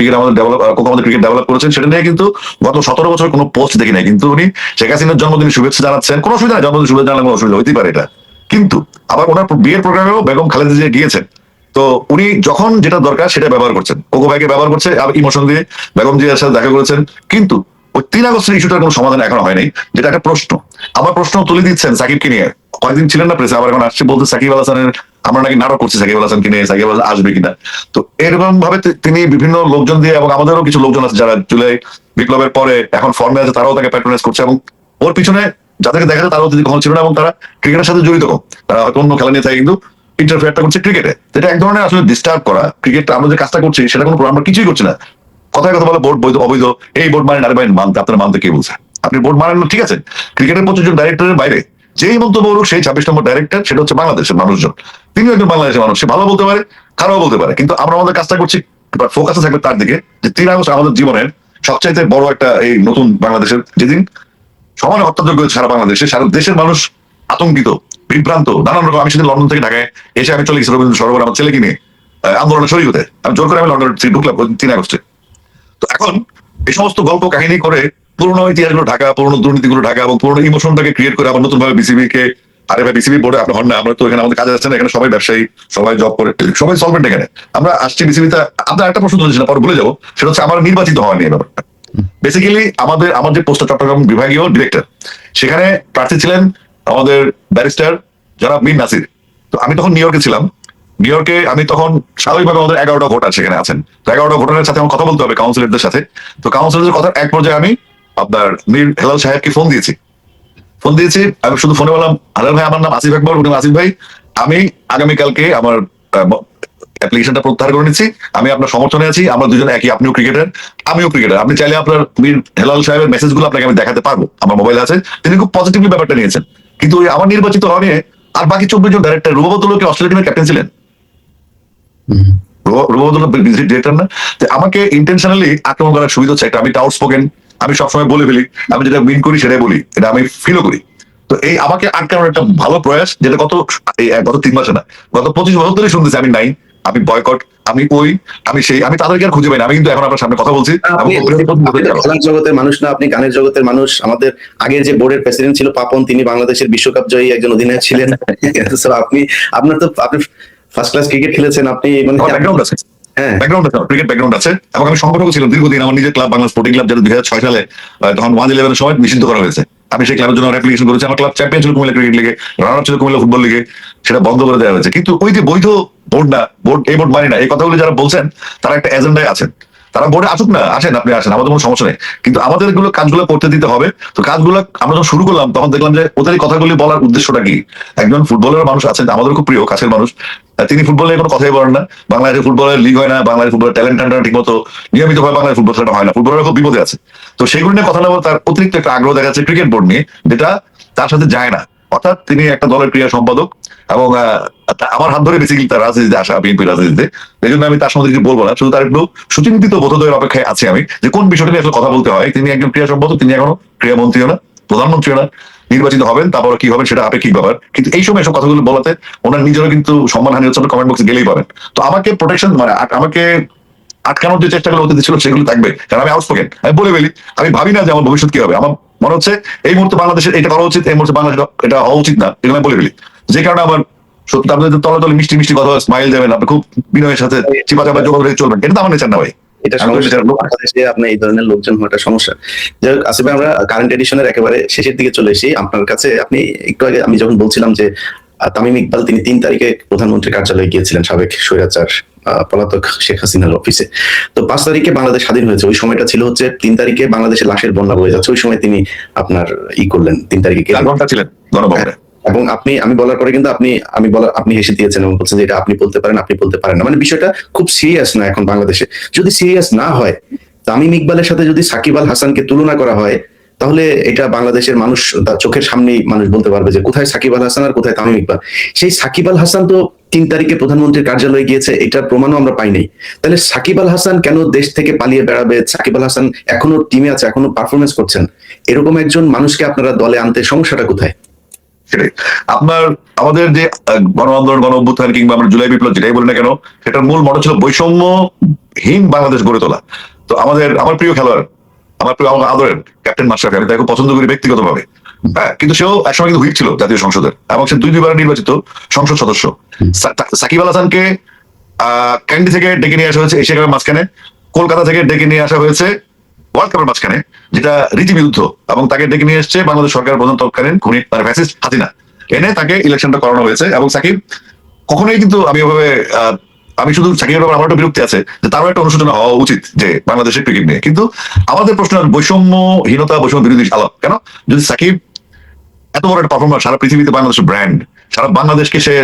কোকো আমাদের ক্রিকেট ডেভেলপ করেছেন, সেটা নিয়ে কিন্তু গত 17 বছর কোনো পোস্ট দেখি নাই। কিন্তু উনি শেখ হাসিনার জন্মদিনে শুভেচ্ছা জানাচ্ছেন, কোনো অসুবিধা নেই, জন্মদিন শুভেচ্ছা জানালে কোনো অসুবিধা হইতেই পারে এটা। কিন্তু আবার ওনার বিয়ের প্রোগ্রামেও বেগম খালেদা জিয়া গিয়েছেন। তো উনি যখন যেটা দরকার সেটা ব্যবহার করছেন, কোকো ভাইকে ব্যবহার করছে, ইমোশন দিয়ে বেগম জিয়ার সাথে দেখা করেছেন। কিন্তু ওই 3 আগস্টের ইস্যুটার কোনো সমাধান এখনো হয় নাই, যেটা একটা প্রশ্ন। আবার প্রশ্ন তুলে দিচ্ছেন সাকিবকে নিয়ে, কয়েকদিন ছিলেন না প্রেসে, আবার এখন আসছে বলতে সাকিব আল হাসানের আমরা নাকি নাটক করছি সাকিব আল হাসানকে নিয়ে, সাকিব আল হাসান আসবে কিনা। তো এরকম ভাবে তিনি বিভিন্ন লোকজন দিয়ে, এবং আমাদেরও কিছু লোকজন আছে যারা জুলাই বিপ্লবের পরে এখন ফর্মে আছে, তারাও তাকে প্যাট্রোনাইজ করছে। এবং ওর পিছনে যাদেরকে দেখা যায় তারাও যদি কখনো ছিল না, এবং তারা ক্রিকেটের সাথে জড়িত কম, তারা হয়তো অন্য খেলা নিয়ে থাকে কিন্তু ইন্টারফেয়ারটা করছে ক্রিকেটে, যেটা এক ধরনের আসলে ডিস্টার্ব করা। ক্রিকেটটা আমরা যে কাজটা করছি সেটা কোনো আমরা কিছুই করছি না। কথায় কথা বলে বোর্ড বৈধ অবৈধ, এই বোর্ড মানে নারে বাইন মানতে, আপনারা মানতে কে বলছে? আপনি বোর্ড মানেন না, ঠিক আছে। ক্রিকেটের 25 জন ডাইরেক্টরের বাইরে যেই মন্তব্য বলুক সেই 26 নম্বর ডাইরেক্টর, সেটা হচ্ছে বাংলাদেশের মানুষজন। তিনি একজন বাংলাদেশের মানুষ, সে ভালো বলতে পারে, খারাপ বলতে পারে, কিন্তু আমরা আমাদের কাজটা করছি, ফোকাসে থাকবে তার দিকে যে 3 আগস্ট আমাদের জীবনের সবচাইতে বড় একটা এই নতুন বাংলাদেশের, যেদিন সমানে হত্যাযোগ্য হয়েছে সারা বাংলাদেশে, সারা দেশের মানুষ আতঙ্কিত, বিভ্রান্ত নানান রকম। আমি সেদিন লন্ডন থেকে ঢাকায় এসে আমি চলে গেছি রবীন্দ্র সরোবর আমার ছেলেকে নিয়ে আন্দোলনে শরীর হতে। আমি জোর করে আমি লন্ডন ঢুকলাম 3 আগস্টে। তো এখন এই সমস্ত গল্প কাহিনী করে পুরোনো ইতিহাসগুলো ঢাকা, পুরোনো দুর্নীতিগুলো ঢাকা এবং পুরোনো ইমোশনটাকে ক্রিয়েট করে আবার নতুন ভাবে বিসিবি কে, আরে ভাই বিসিবি বোর্ডে আপনি হন না, আমরা তো এখানে আমাদের কাজে আসছেন, এখানে সবাই ব্যবসায়ী, সবাই জব করে, সবাই সলভেন্ট এখানে। আমরা আসছি বিসিবিতে। আপনার একটা প্রশ্ন তুলেছিলাম, পরে ভুলে যাবো, সেটা হচ্ছে আমার নির্বাচিত হওয়া নিয়ে ব্যাপারটা। বেসিক্যালি আমার যে পোস্টটা চট্টগ্রাম বিভাগীয় ডিরেক্টর, সেখানে প্রার্থী ছিলেন আমাদের ব্যারিস্টার জনাব মীর নাসির। তো আমি তখন নিউ ইয়র্কে ছিলাম। নিউ ইয়র্কে আমি তখন স্বাভাবিকভাবে আমাদের 11টা ভোটার সেখানে আছেন। তো 11টা ভোটারের সাথে আমার কথা বলতে হবে, কাউন্সিলরদের সাথে। তো কাউন্সিলরদের কথার এক পর্যায়ে আমি আপনার মীর হেলাল সাহেবকে ফোন দিয়েছি। আমি শুধু ফোনে বললাম, হেলাল ভাই, আমার নাম আসিফ আকবর। উনি আসিফ ভাই, আমি আগামীকালকে আমার অ্যাপ্লিকেশনটা প্রত্যাহার করে নিচ্ছি, আমি আপনার সমর্থনে আছি, আমরা দুজনে একই, আপনিও ক্রিকেটার আমিও ক্রিকেটার, আপনি চাইলে আপনার মীর হেলাল সাহেবের মেসেজগুলো আপনাকে আমি দেখাতে পারবো, আমার মোবাইলে আছে। তিনি খুব পজিটিভলি ব্যাপারটা নিয়েছেন। কিন্তু ওই আমার নির্বাচিত হওয়া নিয়ে আর বাকি 24 জন ডাইরেক্টর, রুবাবতুল্লাহকে অস্ট্রেলিয়া টিমের ক্যাপ্টেন ছিলেন, রুবাবতুল্লাহ ডিরেক্টর না। তো আমাকে ইন্টেনশনালি আক্রমণ করার সুবিধা হচ্ছে একটা, আমি আউট স্পোকেন, আমি সবসময় বলে ফেলি, আমি যেটা উইন করি সেটাই বলি, এটা আমি ফিলও করি। তো এই আমাকে আটকানোর একটা ভালো প্রয়াস, যেটা গত 3 মাসে না, গত 25 বছর ধরে শুনতেছি আমি নাই, আমি বয়কট, আমি আমি সেই, আমি তাদেরকে আর খুঁজে পাই না। আমি কিন্তু এখন আপনার সামনে কথা বলছি। আপনি খেলার জগতের মানুষ না, আপনি গানের জগতের মানুষ। আমাদের আগের যে বোর্ডের প্রেসিডেন্ট ছিল পাপন, তিনি বাংলাদেশের বিশ্বকাপ জয়ী একজন অধিনায়ক ছিলেন। আপনি ফার্স্ট ক্লাস ক্রিকেট খেলেছেন, আপনি মানে ব্যাকগ্রাউন্ড আছে, হ্যাঁ ব্যাকগ্রাউন্ড আছে, ক্রিকেট ব্যাকগ্রাউন্ড আছে। এবং আমি সংগঠক ছিলাম দীর্ঘদিন। আমার নিজের ক্লাব বাংলা স্পোর্টিং ক্লাব, যেটা 2006 সালে তখন 111 সময় নিষিদ্ধ করা হয়েছে, আমি সেই ক্লাবের জন্য অ্যাপ্লিকেশন করেছি। আমার ক্লাব চ্যাম্পিয়ন ছিল কুমিল্লা ক্রিকেট লিগে, রানার আপ ছিল কুমিল্লা ফুটবল লিগে, সেটা বন্ধ করে দেওয়া হয়েছে। কিন্তু ওই যে বৈধ বোর্ড না, এই বোর্ড মানি না, এই কথাগুলো যারা বলছেন তারা একটা এজেন্ডায় আছেন। তারা বোর্ডে আসুক না, আসেন, আপনি আসেন, আমাদের কোনো সমস্যা নেই, কিন্তু আমাদের এগুলো কাজগুলো করতে দিতে হবে। তো কাজগুলো আমরা যখন শুরু করলাম, তখন দেখলাম যে ওদের এই কথাগুলি বলার উদ্দেশ্যটা কি। একজন ফুটবলের মানুষ আছেন, আমাদের খুব প্রিয় কাছের মানুষ, তিনি ফুটবলে কোনো কথাই বলেন না। বাংলাদেশের ফুটবলের লিগ হয় না, বাংলাদেশের ফুটবলের ট্যালেন্ট হান্টার ঠিক মতো নিয়মিতভাবে বাংলাদেশ ফুটবল খেলাটা হয় না, ফুটবলের খুব বিপদে আছে। তো সেগুলো নিয়ে কথা না বলে তার অতিরিক্ত একটা আগ্রহ দেখা যাচ্ছে ক্রিকেট বোর্ড নিয়ে, যেটা তার সাথে যায় না। অর্থাৎ তিনি একটা দলের ক্রীড়া সম্পাদক, এবং আমার হাত ধরে বেসিক্যালি তার রাজনীতিতে আসা, বিএনপি রাজনীতিতে। এই জন্য আমি তার সঙ্গে কিছু বলবো না, শুধু তার একটু সুচিন্তিত বোধোদয়ের অপেক্ষায় আছি আমি, যে কোন বিষয়টা নিয়ে আসলে কথা বলতে হয়। তিনি একজন ক্রীড়া সম্পাদক, তিনি এখনো ক্রীড়ামন্ত্রীও না, প্রধানমন্ত্রীও না, নির্বাচিত হবেন, তারপর কি হবেন সেটা আপেক্ষিক ব্যাপার। কিন্তু এই সময় এসব কথাগুলো বলাতে ওনার নিজেরও কিন্তু সম্মানহানি হচ্ছে, কমেন্ট বক্সে গেলেই পাবেন। তো আমাকে প্রোটেকশন, মানে আমাকে আটকানোর যে চেষ্টাগুলো অতীত ছিল সেগুলো থাকবে, কারণ আমি আউটস্পোকেন, আমি বলে ফেলি। আমি ভাবি না যে আমার ভবিষ্যৎ কি হবে। আমার মনে হচ্ছে এই মুহূর্তে বাংলাদেশের এটা করা উচিত, এই মুহূর্তে বাংলাদেশ এটা হওয়া উচিত না, এগুলো আমি বলে ফেলি। যে কারণে আমার সত্যি আপনাদের তলে তলে মিষ্টি মিষ্টি কথা, স্মাইল দেবেন, আপনি খুব বিনয়ের সাথে চিপা চাপা যোগাযোগ রেখে চলবেন, এটা তো আমার নেচার না ভাই। এটা সমস্যা, বাংলাদেশে আপনার এই ধরনের লোকজন হওয়াটা সমস্যা। যাই হোক আসিফ ভাই, আমরা কারেন্ট এডিশনের একেবারে শেষের দিকে চলে এসেছি। আপনার কাছে আপনি একটু আগে আমি যখন বলছিলাম যে তামিম ইকবাল, তিনি 3 তারিখে প্রধানমন্ত্রীর কার্যালয়ে গিয়েছিলেন সাবেক স্বৈরাচার পলাতক শেখ হাসিনার অফিসে। তো 5 তারিখে বাংলাদেশ স্বাধীন হয়েছে, ওই সময়টা ছিল হচ্ছে 3 তারিখে বাংলাদেশের লাশের বন্যা বয়ে যাচ্ছে, ওই সময় তিনি আপনার করলেন 3 তারিখে ছিলেন গণভবনে। এবং আমি বলার পরে কিন্তু আপনি হেসে দিয়েছেন এবং বলছেন যে এটা আপনি বলতে পারেন, আপনি বলতে পারেন না। মানে বিষয়টা খুব সিরিয়াস না এখন বাংলাদেশে। যদি সিরিয়াস না হয়, তামিম ইকবালের সাথে যদি সাকিব আল হাসানকে তুলনা করা হয়, তাহলে এটা বাংলাদেশের মানুষ তার চোখের সামনেই মানুষ বলতে পারবে যে কোথায় সাকিব আল হাসান আর কোথায় তামিম ইকবাল। সেই সাকিব আল হাসান তো 3 তারিখে প্রধানমন্ত্রীর কার্যালয়ে গিয়েছে, এটার প্রমাণও আমরা পাই নাই। তাহলে সাকিব আল হাসান কেন দেশ থেকে পালিয়ে বেড়াবে? সাকিব আল হাসান এখনো টিমে আছে, এখনো পারফরমেন্স করছেন। এরকম একজন মানুষকে আপনারা দলে আনতে সমস্যাটা কোথায়? সেটাই আপনার আমাদের যে গণ আন্দোলন, গণ অভ্যুত্থান কিংবা আমরা জুলাই বিপ্লব যেটাই বলি না কেন, সেটার মূল মত ছিল বৈষম্যহীন বাংলাদেশ গড়ে তোলা। তো আমার প্রিয় খেলোয়াড়, আমার প্রিয়, আমার আদরের ক্যাপ্টেন মাশরাফি, আমি তাকে পছন্দ করি ব্যক্তিগতভাবে, হ্যাঁ, কিন্তু সেও একসময় কিন্তু হুইপ ছিল জাতীয় সংসদের, এবং সে 2 বার নির্বাচিত সংসদ সদস্য। সাকিব আল হাসানকে ক্যান্ডি থেকে ডেকে নিয়ে আসা হয়েছে এশিয়া কাপের মাঝখানে, কলকাতা থেকে ডেকে নিয়ে আসা হয়েছে ওয়ার্ল্ড কাপের মাঝখানে, যেটা রীতিবিরুদ্ধ, এবং তাকে ডেকে নিয়ে এসছে বাংলাদেশ সরকার প্রধান তৎকালীন খুনি মানে ফ্যাসিস্ট হাসিনা, এনে তাকে ইলেকশনটা করানো হয়েছে। এবং সাকিব কখনোই কিন্তু আমি শুধু সাকিবের ব্যাপারে আমার একটা বিরক্তি আছে যে তারও একটা অনুশোচনা হওয়া উচিত যে বাংলাদেশের ক্রিকেট নিয়ে। কিন্তু আমাদের প্রশ্ন বৈষম্যহীনতা, বৈষম্য বিরোধী আলাপ কেন? যদি সাকিব এত বড় একটা পারফরমার, সারা পৃথিবীতে বাংলাদেশের ব্র্যান্ড, সারা বাংলাদেশকে সে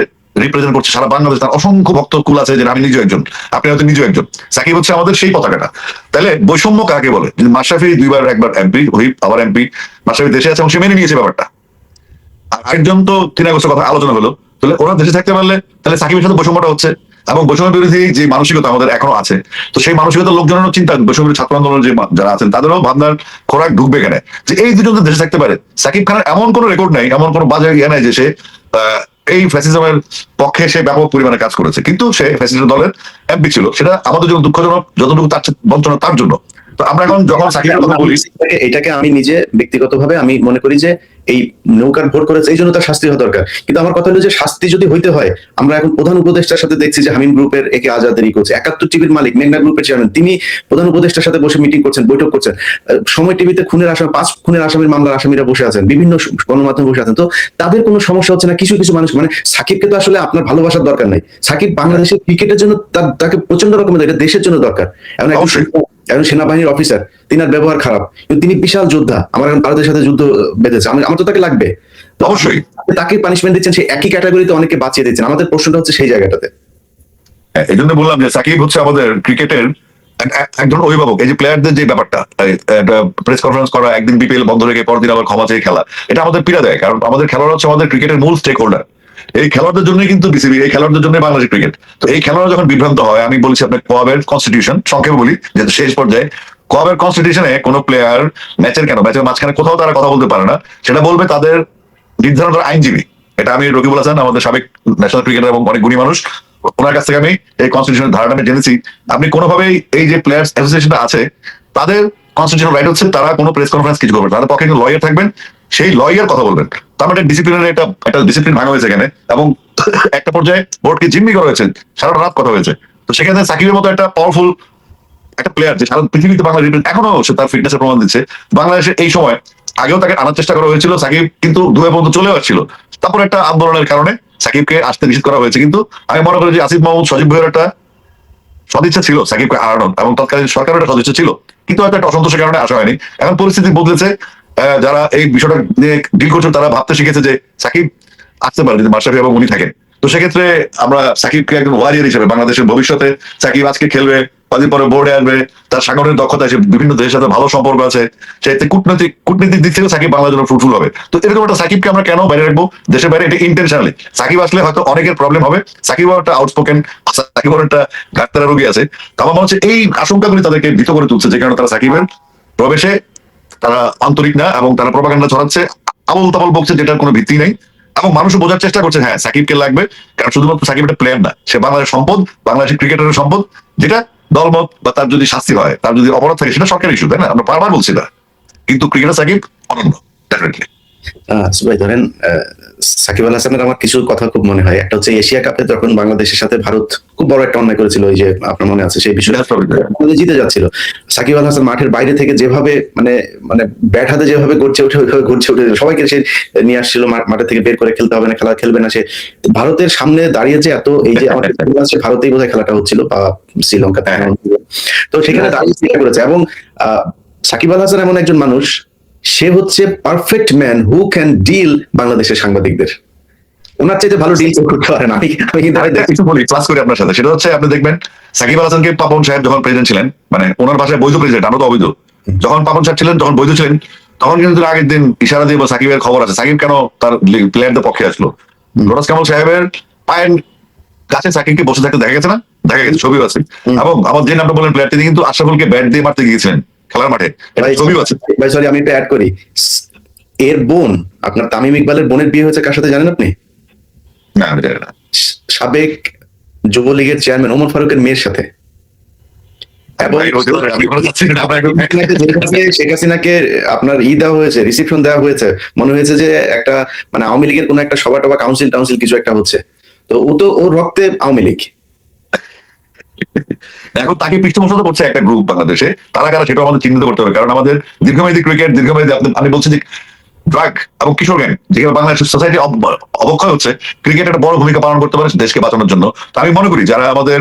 রিপ্রেজেন্ট করছে, সারা বাংলাদেশ, তার অসংখ্য ভক্ত কুল আছে, যে আমি নিজেও একজন, আপনি হয়তো নিজেও একজন, সাকিব হচ্ছে আমাদের সেই পতাকাটা। তাহলে বৈষম্য কাকে বলে? যদি মাশরাফি 2 বার, একবার এমপি, হুইপ, আবার এমপি, মাশরাফি দেশে আছে এবং সে মেনে নিয়েছে ব্যাপারটা। আর আরেকজন তো 3 আগস্টের কথা আলোচনা হলো, তাহলে ওরা দেশে থাকতে পারলে তাহলে সাকিবের সাথে বৈষম্যটা হচ্ছে। এবং বৈষম্য বিরোধী যে মানসিকতা আমাদের এখনো আছে, তো সেই মানসিকতার লোকজনেরও চিন্তা, বৈষম্য বিরোধী ছাত্র আন্দোলনের যে যারা আছেন তাদেরও ভাবনার খোরাক ঢুকবে এখানে, যে এই দুজন তো দেশে থাকতে পারে। সাকিব খানের এমন কোনো রেকর্ড নাই, এমন কোনো বাজে ইয়ে নাই যে সে এই ফ্যাসিজমের পক্ষে সে ব্যাপক পরিমাণে কাজ করেছে, কিন্তু সে ফ্যাসিস্ট দলের এমপি ছিল। সেটা আমাদের জন্য দুঃখজনক, যতটুকু তার বঞ্চনা তার জন্য। তো আমরা এখন যখন সাকিবের কথা বলি, এটাকে আমি নিজে ব্যক্তিগতভাবে আমি মনে করি যে এই নৌকার ভোট করেছে এই জন্য তার শাস্তি হওয়া দরকার। কিন্তু আমার কথা হলো যে শাস্তি যদি হইতে হয়, আমরা এখন প্রধান উপদেষ্টার সাথে দেখছি যে হামিম গ্রুপের একে আজাদেরই করছে, ৭১ টিভির মালিক, মেঘনা গ্রুপের চেয়ারম্যান, তিনি প্রধান উপদেষ্টার সাথে বসে মিটিং করছেন, বৈঠক করছেন। সময় টিভিতে খুনের আসামি, 5 খুনের আসামির মামলার আসামিরা বসে আছেন, বিভিন্ন গণমাধ্যমে বসে আছেন। তো তাদের কোনো সমস্যা হচ্ছে না। কিছু কিছু মানুষ, মানে সাকিবকে তো আসলে আপনার ভালোবাসার দরকার নাই। সাকিব বাংলাদেশের ক্রিকেটের জন্য তাকে প্রচন্ড রকমের, এটা দেশের জন্য দরকার। এখন সেনাবাহিনীর অফিসার, তিনার ব্যবহার খারাপ, কিন্তু তিনি বিশাল যোদ্ধা, আমার এখন ভারতের সাথে যুদ্ধ বেঁধেছে, আমার তো তাকে লাগবে। অবশ্যই তাকে পানিশমেন্ট দিচ্ছেন, সেই একই ক্যাটাগরিতে অনেকে বাঁচিয়ে দিচ্ছেন। আমাদের প্রশ্নটা হচ্ছে সেই জায়গাটাতে। এই জন্য বললাম যে সাকিব হচ্ছে আমাদের ক্রিকেটের একজন অভিভাবক। এই যে প্লেয়ারদের যে ব্যাপারটা, একটা প্রেস কনফারেন্স করা, একদিন বিপিএল বন্ধ রেখে পরদিন আবার ক্ষমা চেয়ে খেলা, এটা আমাদের পীড়া দেয়। কারণ আমাদের খেলোয়াড় হচ্ছে আমাদের ক্রিকেটের মূল স্টেক হোল্ডার। এই খেলোয়াড়দের জন্যই কিন্তু বিসিবি, এই খেলোয়াড়দের জন্যই বাংলাদেশ ক্রিকেট। তো এই খেলোয়াড় যখন বিভ্রান্ত হয়, আমি বলেছি আপনার কোয়াবের কনস্টিটিউশন সংক্ষেপে বলি, যেহেতু শেষ পর্যায়ে, কোয়াবের কনস্টিটিউশনে কোনো প্লেয়ার ম্যাচের মাঝখানে কোথাও তারা কথা বলতে পারে না, সেটা বলবে তাদের নির্ধারণের আইনজীবী। এটা আমি রকিবুল হাসান, আমাদের সাবেক ন্যাশনাল ক্রিকেটার এবং অনেক গুণী মানুষ, ওনার কাছ থেকে আমি এই কনস্টিটিউশনের ধারাটা আমি জেনেছি। আপনি কোনোভাবেই এই যে প্লেয়ার্স অ্যাসোসিয়েশনটা আছে, তাদের কনস্টিটিউশনাল রাইট হচ্ছে তারা কোনো প্রেস কনফারেন্স কিছু করবেন, তাদের পক্ষে একজন লয়ার থাকবেন, সেই লয়ার কথা বলবেন। তার মানে ডিসিপ্লিনের একটা ডিসিপ্লিন ভাঙা হয়েছে এখানে, এবং একটা পর্যায়ে বোর্ডকে জিম্মি করা হয়েছে, সারা রাত কথা হয়েছে। তো সেখানে সাকিবের মতো একটা পাওয়ারফুল একটা প্লেয়ার, যে সারা পৃথিবীতে বাংলাদেশ এখনো সে তার ফিটনেসের প্রমাণ দিচ্ছে, বাংলাদেশের এই সময় আগেও তাকে আনার চেষ্টা করা হয়েছিল, সাকিব কিন্তু দুয়ে পর্যন্ত চলে আসছিল। তারপর একটা আন্দোলনের কারণে সাকিবকে আসতে নিষেধ করা হয়েছে। কিন্তু আমি মনে করি যে আসিফ মাহমুদ, সজীব ভাইয়ের একটা সদিচ্ছা ছিল সাকিবকে আনানোর, এবং তৎকালীন সরকারের একটা সদিচ্ছা ছিল, কিন্তু হয়তো একটা অসন্তোষের কারণে আসা হয়নি। এখন পরিস্থিতি বদলেছে, যারা এই বিষয়টা নিয়ে ডিল করছেন তারা ভাবতে শিখেছে যে সাকিব আসতে পারে যদি মাশরাফি এবং উনি থাকেন। তো সেক্ষেত্রে আমরা সাকিবকে একজন ওয়ারিয়ার হিসেবে, বাংলাদেশের ভবিষ্যতে সাকিব আজকে খেলবে, কদিন পরে বোর্ডে আসবে, তার সাংগঠনিক দক্ষতা আছে, বিভিন্ন দেশের সাথে ভালো সম্পর্ক আছে, সে কূটনৈতিক দিক থেকে সাকিব বাংলার জন্য ফ্রুটফুল হবে। তো এরকম একটা সাকিবকে আমরা কেন বাইরে রাখবো দেশের বাইরে? এটা ইন্টেনশনালি। সাকিব আসলে হয়তো অনেকের প্রবলেম হবে, সাকিব একটা আউটস্পোকেন, সাকিব একটা ডাক্তারের রোগী আছে। তো আমার মনে হচ্ছে এই আশঙ্কাগুলি তাদেরকে ভীত করে তুলছে, যে কারণে তারা সাকিবের প্রবেশে তারা আন্তরিক না, এবং তারা প্রপাগান্ডা ছড়াচ্ছে, আবল তাবল বকছে, যেটার কোনো ভিত্তি নেই। এবং মানুষও বোঝার চেষ্টা করছে হ্যাঁ সাকিবকে লাগবে, কারণ শুধুমাত্র সাকিব একটা প্লেয়ার না, সে বাংলাদেশের সম্পদ, বাংলাদেশের ক্রিকেটারের সম্পদ। যেটা দলমত বা তার যদি শাস্তি হয়, তার যদি অপরাধ থাকে, সেটা সরকারি ইস্যু, তাই না? আমরা বারবার বলছি না, কিন্তু ক্রিকেটার সাকিব অনন্য, ডেফিনেটলি। ভাই ধরেন, সাকিব আল হাসানের আমার কিছু কথা খুব মনে হয়। একটা হচ্ছে এশিয়া কাপে যখন বাংলাদেশের সাথে ভারত খুব বড় একটা অন্যায় করেছিল, ওই যে আপনার মনে আছে সেই বিষয়টা, জিতে যাচ্ছিল, সাকিব আল হাসান মাঠের বাইরে থেকে যেভাবে মানে মানে ব্যাট হাতে যেভাবে গড়ছে উঠে, ওইভাবে গড়ছে উঠে সবাইকে সে নিয়ে আসছিল, মাঠের থেকে বের করে খেলতে হবে না, খেলা খেলবে না। সে ভারতের সামনে দাঁড়িয়েছে, এত এই যে আমাদের ভারতেই বোধহয় খেলাটা হচ্ছিল বা শ্রীলঙ্কাতে, তো সেখানে দাঁড়িয়ে করেছে। এবং সাকিব আল হাসান এমন একজন মানুষ, সে হচ্ছে perfect man who can deal বাংলাদেশের সাংবাদিকদের। ওনার চাইতে ভালো ডিল করতে পারে না। আমি কিন্তু কিছু বলি ক্লাস করি আপনার সাথে, সেটা হচ্ছে আপনি দেখবেন সাকিব আল হাসানকে পাপন সাহেব যখন প্রেসিডেন্ট ছিলেন, মানে ওনার ভাষায় বৈধ প্রেসিডেন্ট, আমরা তো অবৈধ, যখন পাপন সাহেব ছিলেন, যখন বৈধ ছিলেন, তখন কিন্তু আগের দিন ইশারা দিয়ে সাকিবের খবর আছে, সাকিব কেন তার প্লেয়ারদের পক্ষে আসলো। রোনাস কামাল সাহেবের পায়ের কাছে সাকিবকে বসে থাকতে দেখা গেছে না? দেখা গেছে, ছবিও আছে। এবং আমার যে নামটা বলেন প্লেয়ার, তিনি কিন্তু আশরাফুলকে ব্যাট দিয়ে মারতে গিয়েছিলেন খেলার মাঠে, ছবিও আছে। ভাই সরি, আমি অ্যাড করি, এর বোন, আপনার তামিম ইকবালের বোনের বিয়ে হয়েছে কার সাথে জানেন আপনি? না, আমি জানি না। সাবেক যুবলীগের চেয়ারম্যান ওমর ফারুকের মেয়ের সাথে। এবং শেখ হাসিনাকে আপনার দেওয়া হয়েছে, রিসিপশন দেওয়া হয়েছে, মনে হয়েছে যে একটা মানে আওয়ামী লীগের কোন একটা সভা টভা, কাউন্সিল কিছু একটা হচ্ছে। তো ও তো ওর রক্তে আওয়ামী লীগ। এখন তাকে পৃষ্ঠপোষকতা করছে একটা গ্রুপ বাংলাদেশে, তারা কারা সেটা আমাদের চিহ্নিত করতে হবে। কারণ আমাদের দীর্ঘমেয়াদী ক্রিকেট, দীর্ঘমেয়াদী, আমি বলছি যে ড্রাগ এবং কিশোর গ্যাং, যেখানে বাংলাদেশের সোসাইটি অবক্ষয় হচ্ছে, ক্রিকেট একটা বড় ভূমিকা পালন করতে পারে দেশকে বাঁচানোর জন্য। তো আমি মনে করি যারা আমাদের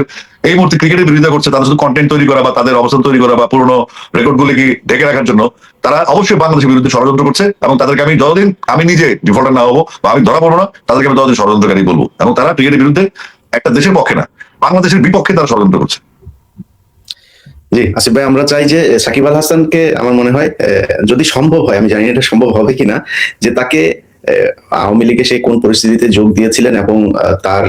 এই মুহূর্তে ক্রিকেটের বিরোধিতা করছে, তাদের শুধু কন্টেন্ট তৈরি করা বা তাদের অবস্থান তৈরি করা বা পুরনো রেকর্ডগুলিকে ঢেকে রাখার জন্য, তারা অবশ্যই বাংলাদেশের বিরুদ্ধে ষড়যন্ত্র করছে। এবং তাদেরকে আমি যতদিন আমি নিজে ডিফল্টার না হবো বা আমি ধরা পড়বো না, তাদেরকে আমি ততদিন ষড়যন্ত্রকারী বলবো। এবং তারা ক্রিকেটের বিরুদ্ধে একটা দেশের পক্ষে না, বাংলাদেশের বিপক্ষে তারা ষড়যন্ত্র করছে। জি আসিফ ভাই, আমরা চাই যে সাকিব আল হাসানকে, আমার মনে হয় যদি সম্ভব হয়, আমি জানি না এটা সম্ভব হবে কিনা, যে তাকে আওয়ামী লীগে সে কোন পরিস্থিতিতে যোগ দিয়েছিলেন এবং তার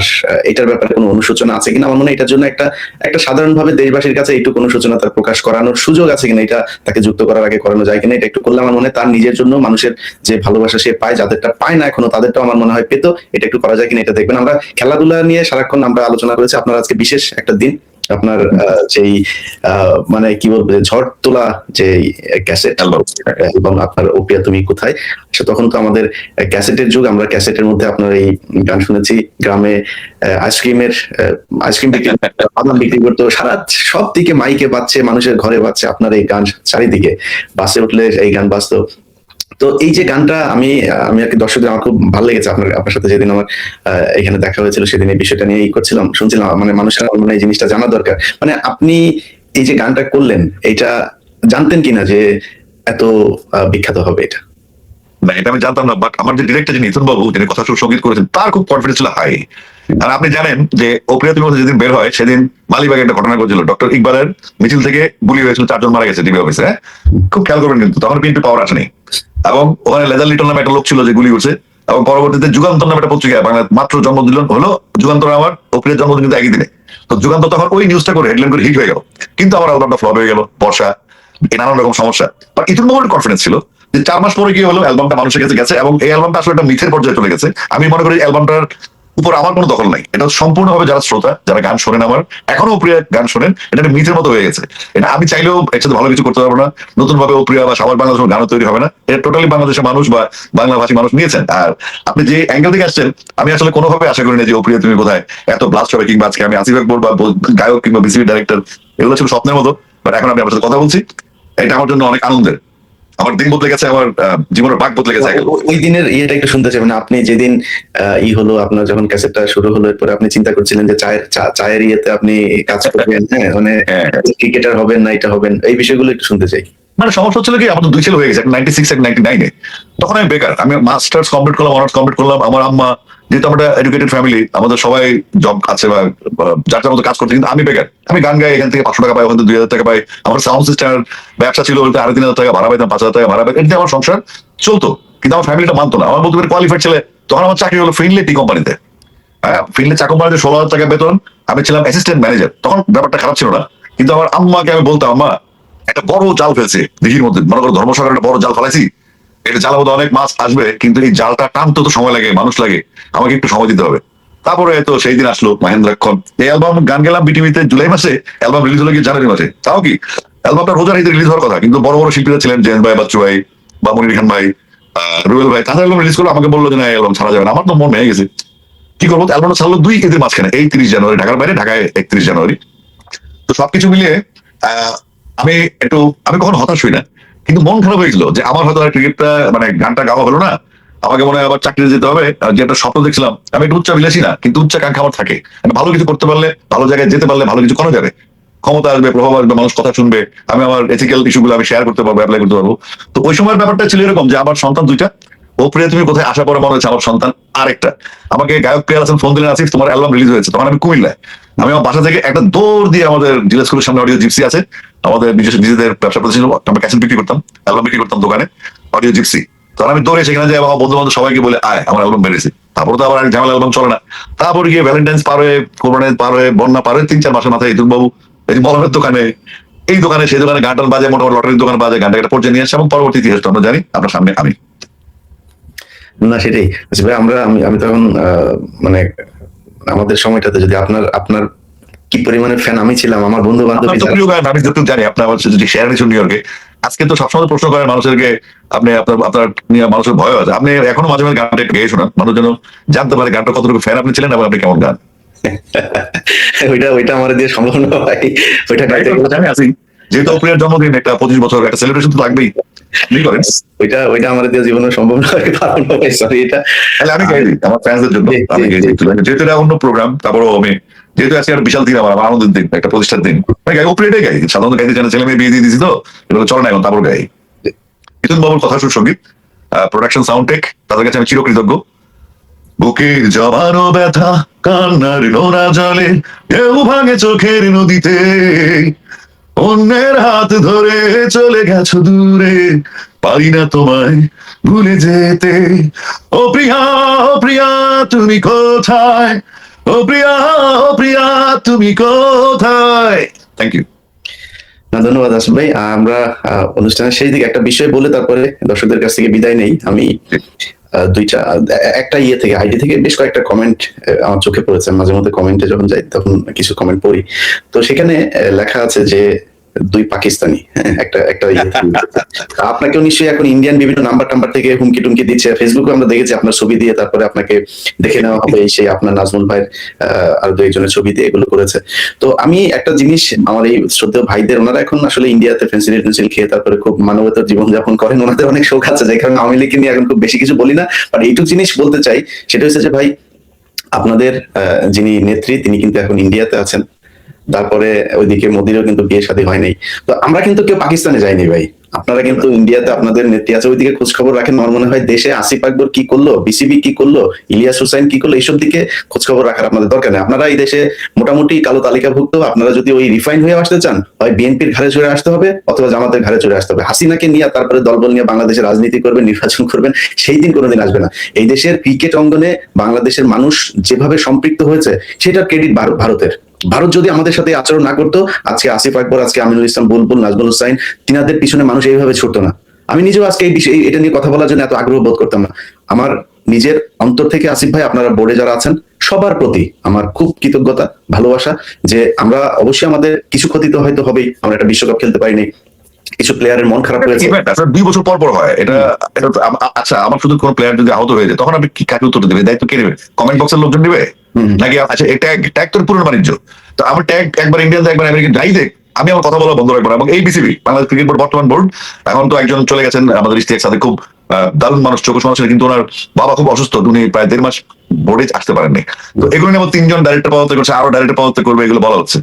এটার ব্যাপারে কোনো অনুশোচনা আছে কিনা, আমার মনে হয় এটার জন্য একটা একটা সাধারণভাবে দেশবাসীর কাছে এইটুকু অনুশোচনা তার প্রকাশ করানোর সুযোগ আছে কিনা, এটা তাকে যুক্ত করার আগে করানো যায় কিনা, এটা একটু করলে আমার মনে হয় তার নিজের জন্য মানুষের যে ভালোবাসা সে পায়, যাদেরটা পায় না এখনো তাদেরটাও আমার মনে হয় পেত, এটা একটু করা যায় কিনা এটা দেখবেন। আমরা খেলাধুলা নিয়ে সারাক্ষণ আমরা আলোচনা করেছি, আপনার আজকে বিশেষ একটা দিন, আপনার যেই মানে কি বলবো ঝড় তোলা যে ক্যাসেট এবং আপনার ওপিয়া তুমি কোথায়, তখন তো আমাদের ক্যাসেটের যুগ, আমরা ক্যাসেটের মধ্যে আপনার এই গান শুনেছি, গ্রামে আইসক্রিম বিক্রি বাদাম বিক্রি করতো, সারা সব দিকে মাইকে বাজছে, মানুষের ঘরে বাজছে আপনার এই গান, চারিদিকে বাসে উঠলে এই গান বাজতো। তো এই যে গানটা আমি আমি আর কি দর্শকদের আমার খুব ভালো লেগেছে, আপনার সাথে যেদিন আমার এখানে দেখা হয়েছিল সেদিন এই বিষয়টা নিয়ে করছিলাম, শুনছিলাম, মানে মানুষের মানে এই জিনিসটা জানা দরকার, মানে আপনি এই যে গানটা করলেন এটা জানতেন কিনা যে এত বিখ্যাত হবে এটা? না, এটা আমি জানতাম না, বাট আমার যে ডিরেক্টর যিনি ইথন বাবু, যিনি কথা সঙ্গীত করেছেন, তার খুব কনফিডেন্স ছিল হাই। আর আপনি জানেন যে অপ্রিয়া তুমি যেদিন বের হয় সেদিন মালিবাগে একটা ঘটনা ঘটেছিল, ডক্টর ইকবালের মিছিল থেকে গুলি হয়েছিল, 4 জন মারা গেছে ডিবি অফিসে। খুব খেয়াল করবেন, কিন্তু তখন বিএনপি পাওয়ার আসেনি, এবং ওখানে লেজার লিটল নামে একটা লোক ছিল যে গুলি করছে, এবং পরবর্তীতে যুগান্তর নামে একটা পত্রিকা বাংলা মাত্র জন্মদিন হলো, যুগান্তর আমার অপ্রিয়ার জন্মদিন কিন্তু একই দিনে। তো যুগান্তর তখন ওই নিউজটা করে হেডলাইন করে হিট হয়ে গেল, কিন্তু আমার অ্যালবামটা ফ্লপ হয়ে গেল, বর্ষা, নানান রকম সমস্যা। বাট ইথন বাবুর কনফিডেন্স ছিল যে 4 মাস পরে কি হলো, অ্যালবামটা মানুষের কাছে গেছে, এবং এই অ্যালবামটা আসলে একটা মিথের পর্যায়ে চলে গেছে। আমি মনে করি অ্যালবামটার উপর আমার কোনো দখল নাই, এটা সম্পূর্ণভাবে যারা শ্রোতা, যারা গান শোনেন, আমার এখনো প্রিয় গান শোনেন, এটা একটা মিথের মতো হয়ে গেছে। এটা আমি চাইলেও এর সাথে ভালো কিছু করতে পারবো না, নতুন ভাবে প্রিয় বা সবার বাংলাদেশের গানও তৈরি হবে না, এটা টোটালি বাংলাদেশের মানুষ বা বাংলা ভাষী মানুষ নিয়েছেন। আর আপনি যে অ্যাঙ্গেল থেকে আসছেন, আমি আসলে কোনোভাবে আশা করি না যে প্রিয় তুমি কোথায় এত ব্লাস্ট হবে, কিংবা আজকে আমি আসিফ আকবর বা গায়ক কিংবা বিসিবি ডাইরেক্টর, এগুলো ছিল স্বপ্নের মতো। বাট এখন আমি আপনার সাথে কথা বলছি, এটা আমার জন্য অনেক আনন্দের। আমার দিন বদলে গেছে, আমার জীবনের ভাগ বদলে গেছে। ওই দিনের ইয়েটা একটু শুনতে চাই, মানে আপনি যেদিন হলো আপনার যখন ক্যাসেটটা শুরু হলো, এরপরে আপনি চিন্তা করছিলেন যে চায়ের ইয়েতে আপনি কাজ করবেন, হ্যাঁ মানে ক্রিকেটার হবেন না এটা হবেন, এই বিষয়গুলো একটু শুনতে চাই। মানে সমস্যা হচ্ছিল কি, আমার তো 2 ছেলে হয়ে গেছে, 96 আর 99-এ। তখন আমি বেকার, আমি মাস্টার্স কমপ্লিট করলাম, অনার্স কমপ্লিট করলাম। আমার আম্মা, যেহেতু আমরা এডুকেটেড ফ্যামিলি, আমাদের সবাই জব আছে বা যার যার মতো কাজ করছে, কিন্তু আমি বেকার। আমি গান গাই, এখান থেকে 500 টাকা পাই, ওখান থেকে 2000 টাকা পাই। আমার সাউন্ড সিস্টেম ব্যবসা ছিল, 3,500 টাকা ভাড়া পাইতাম, 5,000 টাকা ভাড়া পাইতাম, এতে আমার সংসার চলতো। কিন্তু আমার ফ্যামিলিটা মানতো না, আমার বলতে পারি কোয়ালিফাইড ছেলে। তখন আমার চাকরি হলো ফিনলে টি কোম্পানিতে। হ্যাঁ, ফিনলে চা কোম্পানিতে 16,000 টাকা বেতন, আমি ছিলাম অ্যাসিস্ট্যান্ট ম্যানেজার। তখন ব্যাপারটা খারাপ ছিল না, কিন্তু আমার আম্মাকে আমি বলতাম, আম্মা একটা বড় জাল ফেলছে দিঘির মধ্যে, মনে করো ধর্মসাগর একটা বড় জাল ফেলাইছি, এটা জালের মধ্যে অনেক মাছ আসবে, কিন্তু এই জালটা টানতে তো সময় লাগে, মানুষ লাগে, আমাকে একটু সময় দিতে হবে। তারপরে তো সেই দিন আসলো মহেন্দ্রাক্ষণ, এই অ্যালবাম গান গেলাম বিটিভিতে জুলাই মাসে, অ্যালবাম রিলিজ হলো কি জানুয়ারি মাসে। তাও কি অ্যালবামটা রোজার ঈদে রিলিজ হওয়ার কথা, কিন্তু বড় বড় শিল্পীরা ছিলেন, জেন ভাই, বাচ্চু ভাই বা মনির খান ভাই, রুবেল ভাই, তাদের অ্যালবাম রিলিজ করলো, আমাকে বললো যে না অ্যালবাম ছাড়া যাবে না। আমার তো মন ভেঙে গেছে, কি করবো। অ্যালবামটা ছাড়লো 2 ঈদের মাঝখানে, এই 30 জানুয়ারি ঢাকার বাইরে, ঢাকায় 31 জানুয়ারি। তো সবকিছু মিলিয়ে আমি আমি কখনো হতাশ হই না, কিন্তু মন খারাপ হয়েছিল যে আমার হয়তো ক্রিকেটটা মানে গানটা গাওয়া হলো না, আমাকে মনে হয় আবার চাকরিতে যেতে হবে। যে একটা স্বপ্ন দেখছিলাম, আমি একটু উচ্চাবিলাসী না, কিন্তু উচ্চাকাঙ্ক্ষা আমার থাকে। আমি ভালো কিছু করতে পারলে, ভালো জায়গায় যেতে পারলে ভালো কিছু করা যাবে, ক্ষমতা আসবে, প্রভাব আসবে, মানুষ কথা শুনবে, আমি আমার এথিক্যাল ইস্যুগুলো আমি শেয়ার করতে পারবো, অ্যাপ্লাই করতে পারবো। তো ওই সময়ের ব্যাপারটা ছিল এরকম যে আমার সন্তান 2টা, ও প্রিয়া তুমি কোথায় আসার পরে মনে হচ্ছে আমার সন্তান আরেকটা। আমাকে গায়ক প্রিয়া হাসান ফোন দিলেন, আসিফ তোমার অ্যালবাম রিলিজ হয়েছে। তখন আমি কুমিল্লায়, আমি আমার বাসা থেকে একটা দৌড় দিয়ে, আমাদের জিলা স্কুলের সামনে অডিও জিপসি আছে, আমাদের নিজেদের ব্যবসা প্রতিষ্ঠান, আমরা ক্যাসেট বিক্রি করতাম, অ্যালবাম বিক্রি করতাম দোকানে, অডিও জিপসি। তখন আমি দৌড়ে সেখানে যাই, আমার বন্ধু বান্ধব সবাইকে বলে আয় আমার অ্যালবাম বেরিয়েছে। তারপর তো আবার ঝামেলা, অ্যালবাম চলে না। তারপর গিয়ে ভ্যালেন্টাইন্স পার হয়ে, কোরবানি পার হয়ে, বন্যা পার হয়ে 3-4 মাসের মাথায় ইতুল বাবু এই যে মলমের দোকানে, এই দোকানে সেই দোকানে গান টান বাজে, মোটামুটি লটারির দোকান বাজে, গানটা একটা পর্যায়ে নিয়ে আসছে, এবং পরবর্তী ইতিহাস আমরা জানি, আপনার সামনে আমি। না সেটাই আচ্ছা ভাই, আমি তখন মানে আমাদের সময়টাতে যদি আপনার কি পরিমাণে ফ্যান আমি ছিলাম, আমার বন্ধু বান্ধব আমি যতটুকু জানি, আপনার আমার যদি শেয়ার নিয়েছেন নিউ ইয়র্কে, আজকে তো সবসময় প্রশ্ন করেন মানুষদেরকে, আপনি আপনার নিয়ে মানুষের ভয় আছে, আপনি এখনো মাঝে মাঝে গানটা একটু গেয়ে শোনান, মানুষ যেন জানতে পারে গানটা কতটুকু ফ্যান আপনি ছিলেন এবং আপনি কেমন গান। ওইটা আমার দিয়ে সম্ভব না ভাই, ওইটা আমি আছি, যেহেতু প্রিয়ার জন্মদিন, একটা 25 বছর একটা সেলিব্রেশন তো লাগবেই, আপনি করেন। ওইটা আমার দিয়ে জীবনে সম্ভব নয়, কারণ সরি এটা তাহলে আমি গাই দিই আমার ফ্যান্সদের জন্য, আমি গাই দিই, যেহেতু এটা অন্য প্রোগ্রাম, তারপরও আমি যেহেতু আজকে একটা বিশাল দিন, আমার আনন্দের দিন, একটা প্রতিষ্ঠার দিন, আমি গাই ওপরেটাই গাই, সাধারণত গাইতে জানা, ছেলে মেয়ে বিয়ে দিয়ে দিয়েছি তো এগুলো চলে না এখন, তারপর গাই। ইতুল বাবুর কথা সুর সঙ্গীত, প্রোডাকশন সাউন্ড টেক, তাদের কাছে আমি চিরকৃতজ্ঞ। বুকের জমানো ব্যথা, কান্নার নোনা জলে, কেউ ভাঙে চোখের নদীতে, অন্যের হাত ধরে চলে গেছো দূরে, পারি না তোমায় ভুলে যেতে। ও প্রিয়া, ও প্রিয়া তুমি কোথায়, ও প্রিয়া, ও প্রিয়া তুমি কোথায়। Thank you. না, ধন্যবাদ আসিফ ভাই। আমরা অনুষ্ঠানের সেই দিকে একটা বিষয় বলে তারপরে দর্শকদের কাছ থেকে বিদায় নেই। আমি একটা ইয়ে থেকে আইডি থেকে বেশ কয়েকটা কমেন্ট আমার চোখে পড়েছে। মাঝে মধ্যে কমেন্টে যখন যাই তখন কিছু কমেন্ট পড়ি। তো সেখানে লেখা আছে যে দুই পাকিস্তানি, হ্যাঁ, একটা ইয়ে থেকে। আপনাকেও নিশ্চয়ই এখন ইন্ডিয়ান বিভিন্ন নাম্বার টাম্বার থেকে হুমকি টুমকি দিচ্ছে। ফেসবুকে আমরা দেখেছি আপনার ছবি দিয়ে, তারপরে আপনাকে দেখে নেওয়া হবে, সেই আপনার নাজমুল ভাইয়ের আর দু একজনের ছবি দিয়ে এগুলো করেছে। তো আমি একটা জিনিস, আমার এই শ্রদ্ধেয় ভাইদের, ওনারা এখন আসলে ইন্ডিয়াতে ফেন্সিল খেয়ে তারপরে খুব মানবতার জীবনযাপন করেন, ওনাদের অনেক শোক আছে, যে কারণে আওয়ামী লীগকে নিয়ে এখন খুব বেশি কিছু বলি না। বাট এইটুকু জিনিস বলতে চাই, সেটা হচ্ছে যে ভাই, আপনাদের যিনি নেত্রী তিনি কিন্তু এখন ইন্ডিয়াতে আছেন। তারপরে ওইদিকে মোদিরও কিন্তু বিয়ে শাদী হয় নাই। তো আমরা কিন্তু কেউ পাকিস্তানে যাইনি ভাই। আপনারা কিন্তু ইন্ডিয়াতে আপনাদের নেত্রী আছে, ওইদিকে খোঁজ খবর রাখেন। আমার মনে হয় দেশে আসিফ আকবর কি করলো, বিসিবি কি করলো, ইলিয়াস হুসাইন কি করলো, এইসব দিকে খোঁজ খবর রাখার আপনাদের দরকার নেই। আপনারা এই দেশে মোটামুটি কালো তালিকাভুক্ত। আপনারা যদি ওই রিফাইন হয়ে আসতে চান, হয় বিএনপির ঘাড়ে চড়ে আসতে হবে অথবা জামাতের ঘাড়ে চড়ে আসতে হবে। হাসিনাকে নিয়ে তারপরে দলবল নিয়ে বাংলাদেশের রাজনীতি করবেন, নির্বাচন করবেন, সেই দিন কোনোদিন আসবে না। এই দেশের ক্রিকেট অঙ্গনে বাংলাদেশের মানুষ যেভাবে সম্পৃক্ত হয়েছে, সেটার ক্রেডিট ভারতের। ভারত যদি আমাদের সাথে আচরণ না করতো, আজকে আসিফ আকবর, আজকে আমিনুল ইসলাম বুলবুল, নাজমুল হুসাইন, তিনাদের পিছনে মানুষ এইভাবে ছুটতো না। আমি নিজেও আজকে এই বিষয়ে এটা নিয়ে কথা বলার জন্য এত আগ্রহ বোধ করতাম না। আমার নিজের অন্তর থেকে আসিফ ভাই, আপনারা বোর্ডে যারা আছেন সবার প্রতি আমার খুব কৃতজ্ঞতা, ভালোবাসা, যে আমরা অবশ্যই আমাদের কিছু ক্ষতি তো হয়তো হবেই, আমরা একটা বিশ্বকাপ খেলতে পারিনি, কিছু প্লেয়ারের মন খারাপ হয়েছে। 2 বছর পর পর হয় এটা। আচ্ছা, আমার শুধু কোন প্লেয়ার যদি আহত হয়ে যায়, তখন আপনি কি কাকে উত্তর দেবে? দায়িত্ব কে নেবে? কমেন্ট বক্সের লোকজন নেবে নাকি? আচ্ছা, ট্যাগ তো পুরনো বাণিজ্য। তো আমার ট্যাগ একবার ইন্ডিয়ান, একবার আমেরিকান, যাই দেখ, আমি আমার কথা বলা বন্ধ রাখবো না। এবং এই বিসিবি, বাংলাদেশ ক্রিকেট বোর্ড, বর্তমান বোর্ড, এখন তো একজন চলে গেছেন আমাদের ইশতিয়াক সাথে, খুব দারুণ মানুষ, চোখ মানুষ, কিন্তু ওনার বাবা খুব অসুস্থ, উনি প্রায় 1.5 মাস বোর্ডে আসতে পারেননি। তো এগুলো নিয়ে 3জন ডাইরেক্টর পদত্যাগ করছে, আরো ডাইরেক্টর পদত্যাগ করবে, এগুলো বলা হচ্ছে।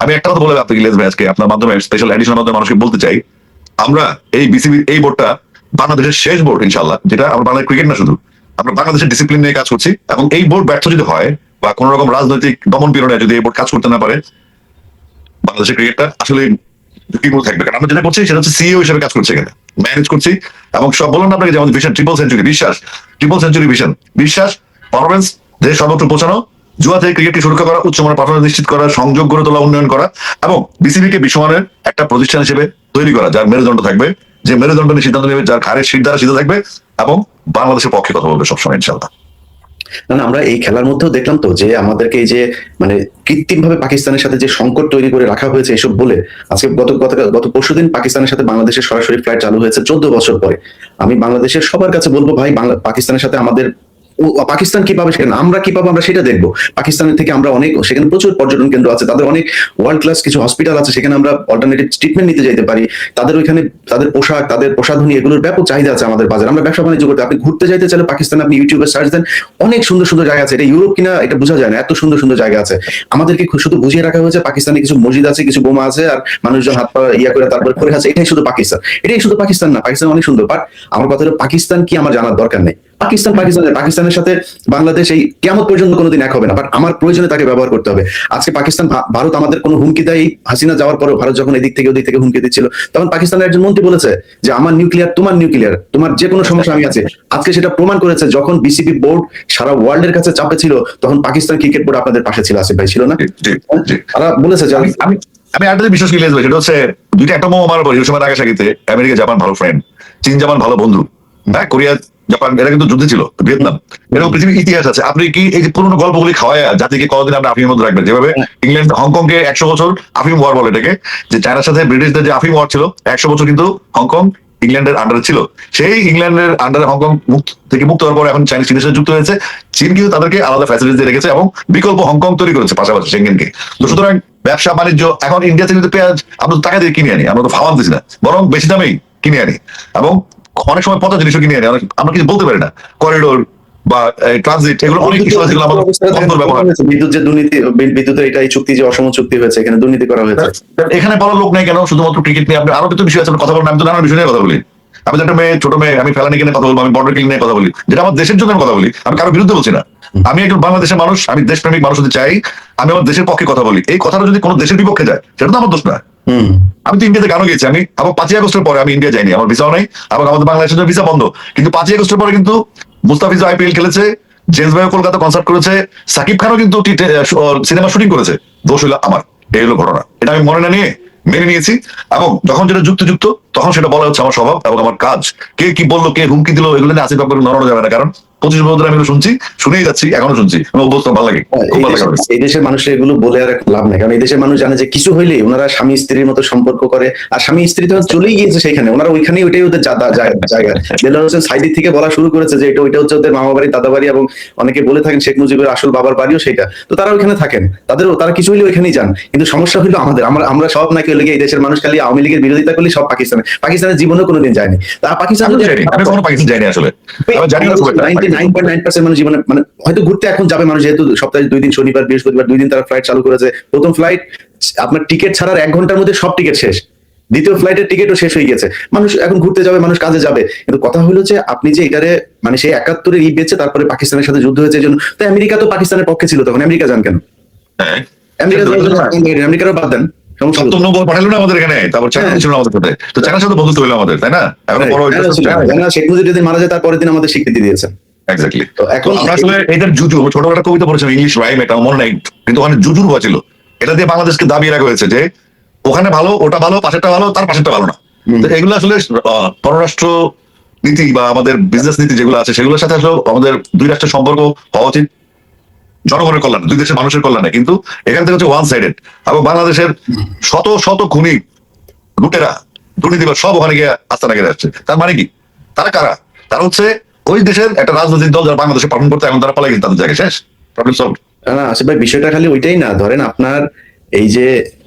আমি একটা কথা বলে আপনাকে ইলিয়াস ভাই, আজকে আপনার মাধ্যমে, স্পেশাল এডিশনের মাধ্যমে মানুষকে বলতে চাই, আমরা এই বিসিবি, এই বোর্ডটা বাংলাদেশের শেষ বোর্ড ইনশাল্লাহ, যেটা আমরা বাংলাদেশ ক্রিকেট না শুধু, আমরা বাংলাদেশের ডিসিপ্লিন নিয়ে কাজ করছি। এবং এই বোর্ড ব্যর্থ যদি হয়, বা কোন রকম রাজনৈতিক দমন পীড়নে যদি এই বোর্ড কাজ করতে না পারে, বাংলাদেশের ক্রিকেটটা আসলে ঝুঁকির মধ্যে থাকবে। কারণ আমরা যেটা করছি সেটা হচ্ছে সিইও হিসেবে কাজ করছে, এখানে ম্যানেজ করছি। এবং সব বললাম না আপনাকে, যেমন ভিশন ট্রিপল সেঞ্চুরি, বিশ্বাস ট্রিপল সেঞ্চুরি, ভিশন, বিশ্বাস, পারফরমেন্স, দেশ সর্বত্র পৌঁছানো, জুয়া থেকে ক্রিকেটকে সুরক্ষা করা, উচ্চমানের পারফরমেন্স নিশ্চিত করা, সংযোগ গড়ে তোলা, উন্নয়ন করা, এবং বিসিবিকে বিশ্বমানের একটা প্রতিষ্ঠান হিসেবে তৈরি করা, যার মেরুদণ্ড থাকবে, যে মেরুদণ্ড নিয়ে সিদ্ধান্ত নেবে, যার ঘাড়ের শির দ্বারা সিদ্ধ থাকবে, এবং বাংলাদেশের পক্ষে কথা বলবে সবসময় ইনশাআল্লাহ। না, আমরা এই খেলার মধ্যেও দেখলাম তো যে আমাদেরকে এই যে মানে কৃত্রিম ভাবে পাকিস্তানের সাথে যে সংকট তৈরি করে রাখা হয়েছে, এসব বলে আজকে গত পরশুদিন পাকিস্তানের সাথে বাংলাদেশের সরাসরি ফ্লাইট চালু হয়েছে 14 বছর পরে। আমি বাংলাদেশের সবার কাছে বলবো ভাই, পাকিস্তানের সাথে আমাদের, পাকিস্তান কি পাবে সেখানে, আমরা কি পাবো, আমরা সেটা দেখবো। পাকিস্তানের থেকে আমরা অনেক, সেখানে প্রচুর পর্যটন কেন্দ্র আছে, তাদের অনেক ওয়ার্ল্ড ক্লাস কিছু হসপিটাল আছে, সেখানে আমরা অল্টারনেটিভ ট্রিটমেন্ট নিতে যেতে পারি। তাদের ওইখানে তাদের পোশাক, তাদের প্রসাধনী, এগুলোর ব্যাপক চাহিদা আছে আমাদের বাজারে। আমরা ব্যবসা বাণিজ্য করতে, আপনি ঘুরতে যাইতে চাইলে পাকিস্তানে আপনি ইউটিউবে সার্চ দেন, অনেক সুন্দর সুন্দর জায়গা আছে। এটা ইউরোপ কিনা এটা বোঝা যায় না, এত সুন্দর সুন্দর জায়গা আছে। আমাদেরকে শুধু বুঝিয়ে রাখা হয়েছে পাকিস্তানে কিছু মসজিদ আছে, কিছু বোমা আছে, আর মানুষজন হাত পা ইয়া করে তারপরে পড়ে আছে, এটাই শুধু পাকিস্তান। এটাই শুধু পাকিস্তান না, পাকিস্তান অনেক সুন্দর। বাট আমার কথা হলো, পাকিস্তান কি আমার জানার দরকার নেই। পাকিস্তানের সাথে বাংলাদেশ এই কিয়ামত পর্যন্ত কোনোদিন এক হবে না। বাট আমার প্রয়োজনে তাকে ব্যবহার করতে হবে। আজকে পাকিস্তান, ভারত আমাদের কোনো হুমকি দেয়, হাসিনা যাওয়ার পরে ভারত যখন এদিক থেকে ওদিক থেকে হুমকি দিচ্ছিল, তখন পাকিস্তানের একজন মন্ত্রী বলেছে যে আমার নিউক্লিয়ার, তোমার নিউক্লিয়ার, তোমার যে কোনো সমস্যা আমি আছি। আজকে সেটা প্রমাণ করেছে, যখন বিসিবি বোর্ড সারা ওয়ার্ল্ডের কাছে চাপে ছিল, তখন পাকিস্তান ক্রিকেট বোর্ড আপনাদের পাশে ছিল, আসিফ ভাই, ছিল না? তারা বলেছে যে আমি একটা বিশ্বাস করি, সেটা হচ্ছে দুইটা একটা আমার হিরোশিমা আর নাগাসাকিতে আমেরিকা জাপান ভালো ফ্রেন্ড, চীন জাপান ভালো বন্ধু, হ্যাঁ, কোরিয়া জাপান এরা কিন্তু যুদ্ধে ছিল, ভিয়েতনাম, এরকম পৃথিবীর ইতিহাস আছে। আপনি কি এই যে পুরোনো গল্পগুলি খাওয়ায় জাতিকে কতদিন আপনি আফিমের মধ্যে রাখবেন? যেভাবে ইংল্যান্ড হংকংকে 100 বছর আফিম ওয়ার বলে এটাকে, যে চায়নার সাথে ব্রিটিশদের যে আফিম ওয়ার ছিল 100 বছর, কিন্তু হংকং ইংল্যান্ডের আন্ডারে ছিল। সেই ইংল্যান্ডের আন্ডারে হংকং মুক্ত হওয়ার পর এখন চীনের সাথে যুক্ত হয়েছে। চীন কিন্তু তাদেরকে আলাদা ফ্যাসিলিটি দিয়ে রেখেছে এবং বিকল্প হংকং তৈরি করেছে পাশাপাশি সেঙ্গেনকে। তো সুতরাং ব্যবসা বাণিজ্য, এখন ইন্ডিয়া থেকে পেঁয়াজ আমরা তো টাকা দিয়ে কিনে আনি, আমরা তো ফাওয়ান দিচ্ছি না, বরং বেশি দামেই কিনে আনি, এবং অনেক সময় পচা জিনিসও কিনে আনি। আমরা কিছু বলতে পারি না, করিডোর বা ট্রানজিট, এগুলো অনেক কিছু আছে যেগুলো আমাদের বন্ধর ব্যবহার। বিদ্যুৎ যে দুর্নীতি, বিদ্যুতের এটা এই চুক্তি যে অসম চুক্তি হয়েছে, এখানে দুর্নীতি করা হয়েছে। এখানে বলার লোক নাই কেন? শুধুমাত্র ক্রিকেট নিয়ে আপনি আরো কিছু বিষয় আছে কথা বলেন, আমি তো নানান বিষয় নিয়ে কথা বলি। আমি একটা মেয়ে, ছোট মেয়ে, আমি ফেলানি নিয়ে কথা বলবো, আমি বর্ডার কিলিং নিয়ে কথা বলি, যেটা আমার দেশের জন্য আমি কথা বলি, আমি কারোর বিরুদ্ধে বলছি না। আমি একজন বাংলাদেশের মানুষ, আমি দেশপ্রেমিক মানুষ হতে চাই, আমি আমার দেশের পক্ষে কথা বলি। এই কথাটা যদি কোনো দেশের বিপক্ষে যায়, সেটা তো আমার দোষ না। হুম। আমি তো ইন্ডিয়াতে কেন গেছি, আমি আবার 5ই আগস্টের পরে আমি ইন্ডিয়া যাইনি, আমার ভিসাও নাই, আবার আমাদের বাংলাদেশের জন্য ভিসা বন্ধ। কিন্তু 5ই আগস্টের পরে কিন্তু মুস্তাফিজও আইপিএল খেলেছে, জেমস ভাইও কলকাতা কনসার্ট করেছে, সাকিব খানও কিন্তু সিনেমা শুটিং করেছে। দোষ হলো আমার, এই হলো ঘটনা। এটা আমি মনে না নিয়ে মেনে নিয়েছি, এবং যখন যেটা যুক্তিযুক্ত তখন সেটা বলা হচ্ছে আমার স্বভাব এবং আমার কাজ। কে কি বললো, কে হুমকি দিল, এগুলো নিয়ে আসিফ বাবুর নড়ানো যাবে না, কারণ 25 বছর ধরে আমি এগুলো শুনছি, শুনেই যাচ্ছি, এখনো শুনছি, আমার অভ্যস্ত, ভালো লাগে, খুব ভালো লাগে। এই দেশের মানুষের এগুলো বলে আর লাভ নাই, কারণ এই দেশের মানুষ জানে যে কিছু হইলে ওনারা স্বামী স্ত্রীর মতো সম্পর্ক করে, আর স্বামী স্ত্রী তো চলেই গিয়েছে সেখানে, ওনারা ওইখানেই, ওইটাই ওদের জায়গা। দেলোয়ার হোসেন সাইদি থেকে বলা শুরু করেছে যে ওইটা হচ্ছে ওদের মামা বাড়ি, দাদা বাড়ি, এবং অনেকে বলে থাকেন শেখ মুজিবের আসল বাবার বাড়িও সেটা। তো তারা ওইখানে থাকেন, তারা কিছু হইলে ওইখানেই যান। কিন্তু সমস্যা হলো আমরা সব নাকি লেগে এই দেশের মানুষ খালি আওয়ামী লীগের বিরোধিতা করলে সব পাকিস্তানের জীবনেও কোনোদিন যায়নি। তা পাকিস্তান আমি কোনো পাকিস্তান যাইনি আসলে, আমি জানি না খুব একটা। 99.9% মানুষ জীবনে মানে হয়তো ঘুরতে এখন যাবে মানুষ, যেহেতু সপ্তাহে 2 দিন, শনিবার বৃহস্পতিবার 2 দিন তারা ফ্লাইট চালু করেছে। প্রথম ফ্লাইট আপনার টিকিট ছাড়ার 1 ঘন্টার মধ্যে সব টিকিট শেষ, দ্বিতীয় ফ্লাইটের টিকিটও শেষ হয়ে গেছে। মানুষ এখন ঘুরতে যাবে, মানুষ কাজে যাবে। কিন্তু কথা হলো যে আপনি যে এটারে মানে সেই 71-এর বেঁচে তারপরে পাকিস্তানের সাথে যুদ্ধ হয়েছে, জন্য তো আমেরিকা তো পাকিস্তানের পক্ষে ছিল তখন। আমেরিকা যান কেন? হ্যাঁ, আমেরিকারও বাদ দেন, সমস্যা সপ্তম নম্বর পাঠালো না আমাদের এখানে, তারপর চায়না ছিল আমাদের সাথে, তো চায়নার সাথে বন্ধুত্ব হইলো আমাদের, তাই না? এখন বড় শেখ মুজিব যেদিন মারা যায় তার পরের দিন আমাদের স্বীকৃতি দিয়েছেন। এক্স্যাক্টলি। তো এখন এখন আমরা আসলে এটার জুজুর ছোট একটা কবিতা পড়েছিলাম, ইংলিশ রাইম, এটা মনে নাই, কিন্তু ওখানে জুজুর হওয়া ছিল। এটা দিয়ে বাংলাদেশকে দাবি রাখা হয়েছে যে ওখানে ভালো, ওটা ভালো, পাশেরটা ভালো, তার পাশেরটা ভালো না। তো এগুলো আসলে পররাষ্ট্র নীতি বা আমাদের বিজনেস নীতি যেগুলো আছে, সেগুলোর সাথে আসলে আমাদের দুই রাষ্ট্রের সম্পর্ক হওয়া উচিত জনগণের কল্যাণে, দুই দেশের মানুষের কল্যাণে। কিন্তু এখান থেকে হচ্ছে ওয়ান সাইডেড, এবং বাংলাদেশের শত শত খুনি, লুটেরা, দুর্নীতিবাজ সব ওখানে গিয়ে আস্তানা গেড়ে আসছে। তার মানে কি? তারা কারা? তারা হচ্ছে ওই দেশের একটা রাজনৈতিক দল, যারা বাংলাদেশে পালন করতে, এখন তারা পালাই গেছে তাদের জায়গায়, শেষ, প্রবলেম সলভ। না আসিফ ভাই, বিষয়টা খালি ওইটাই না। ধরেন আপনার এই যে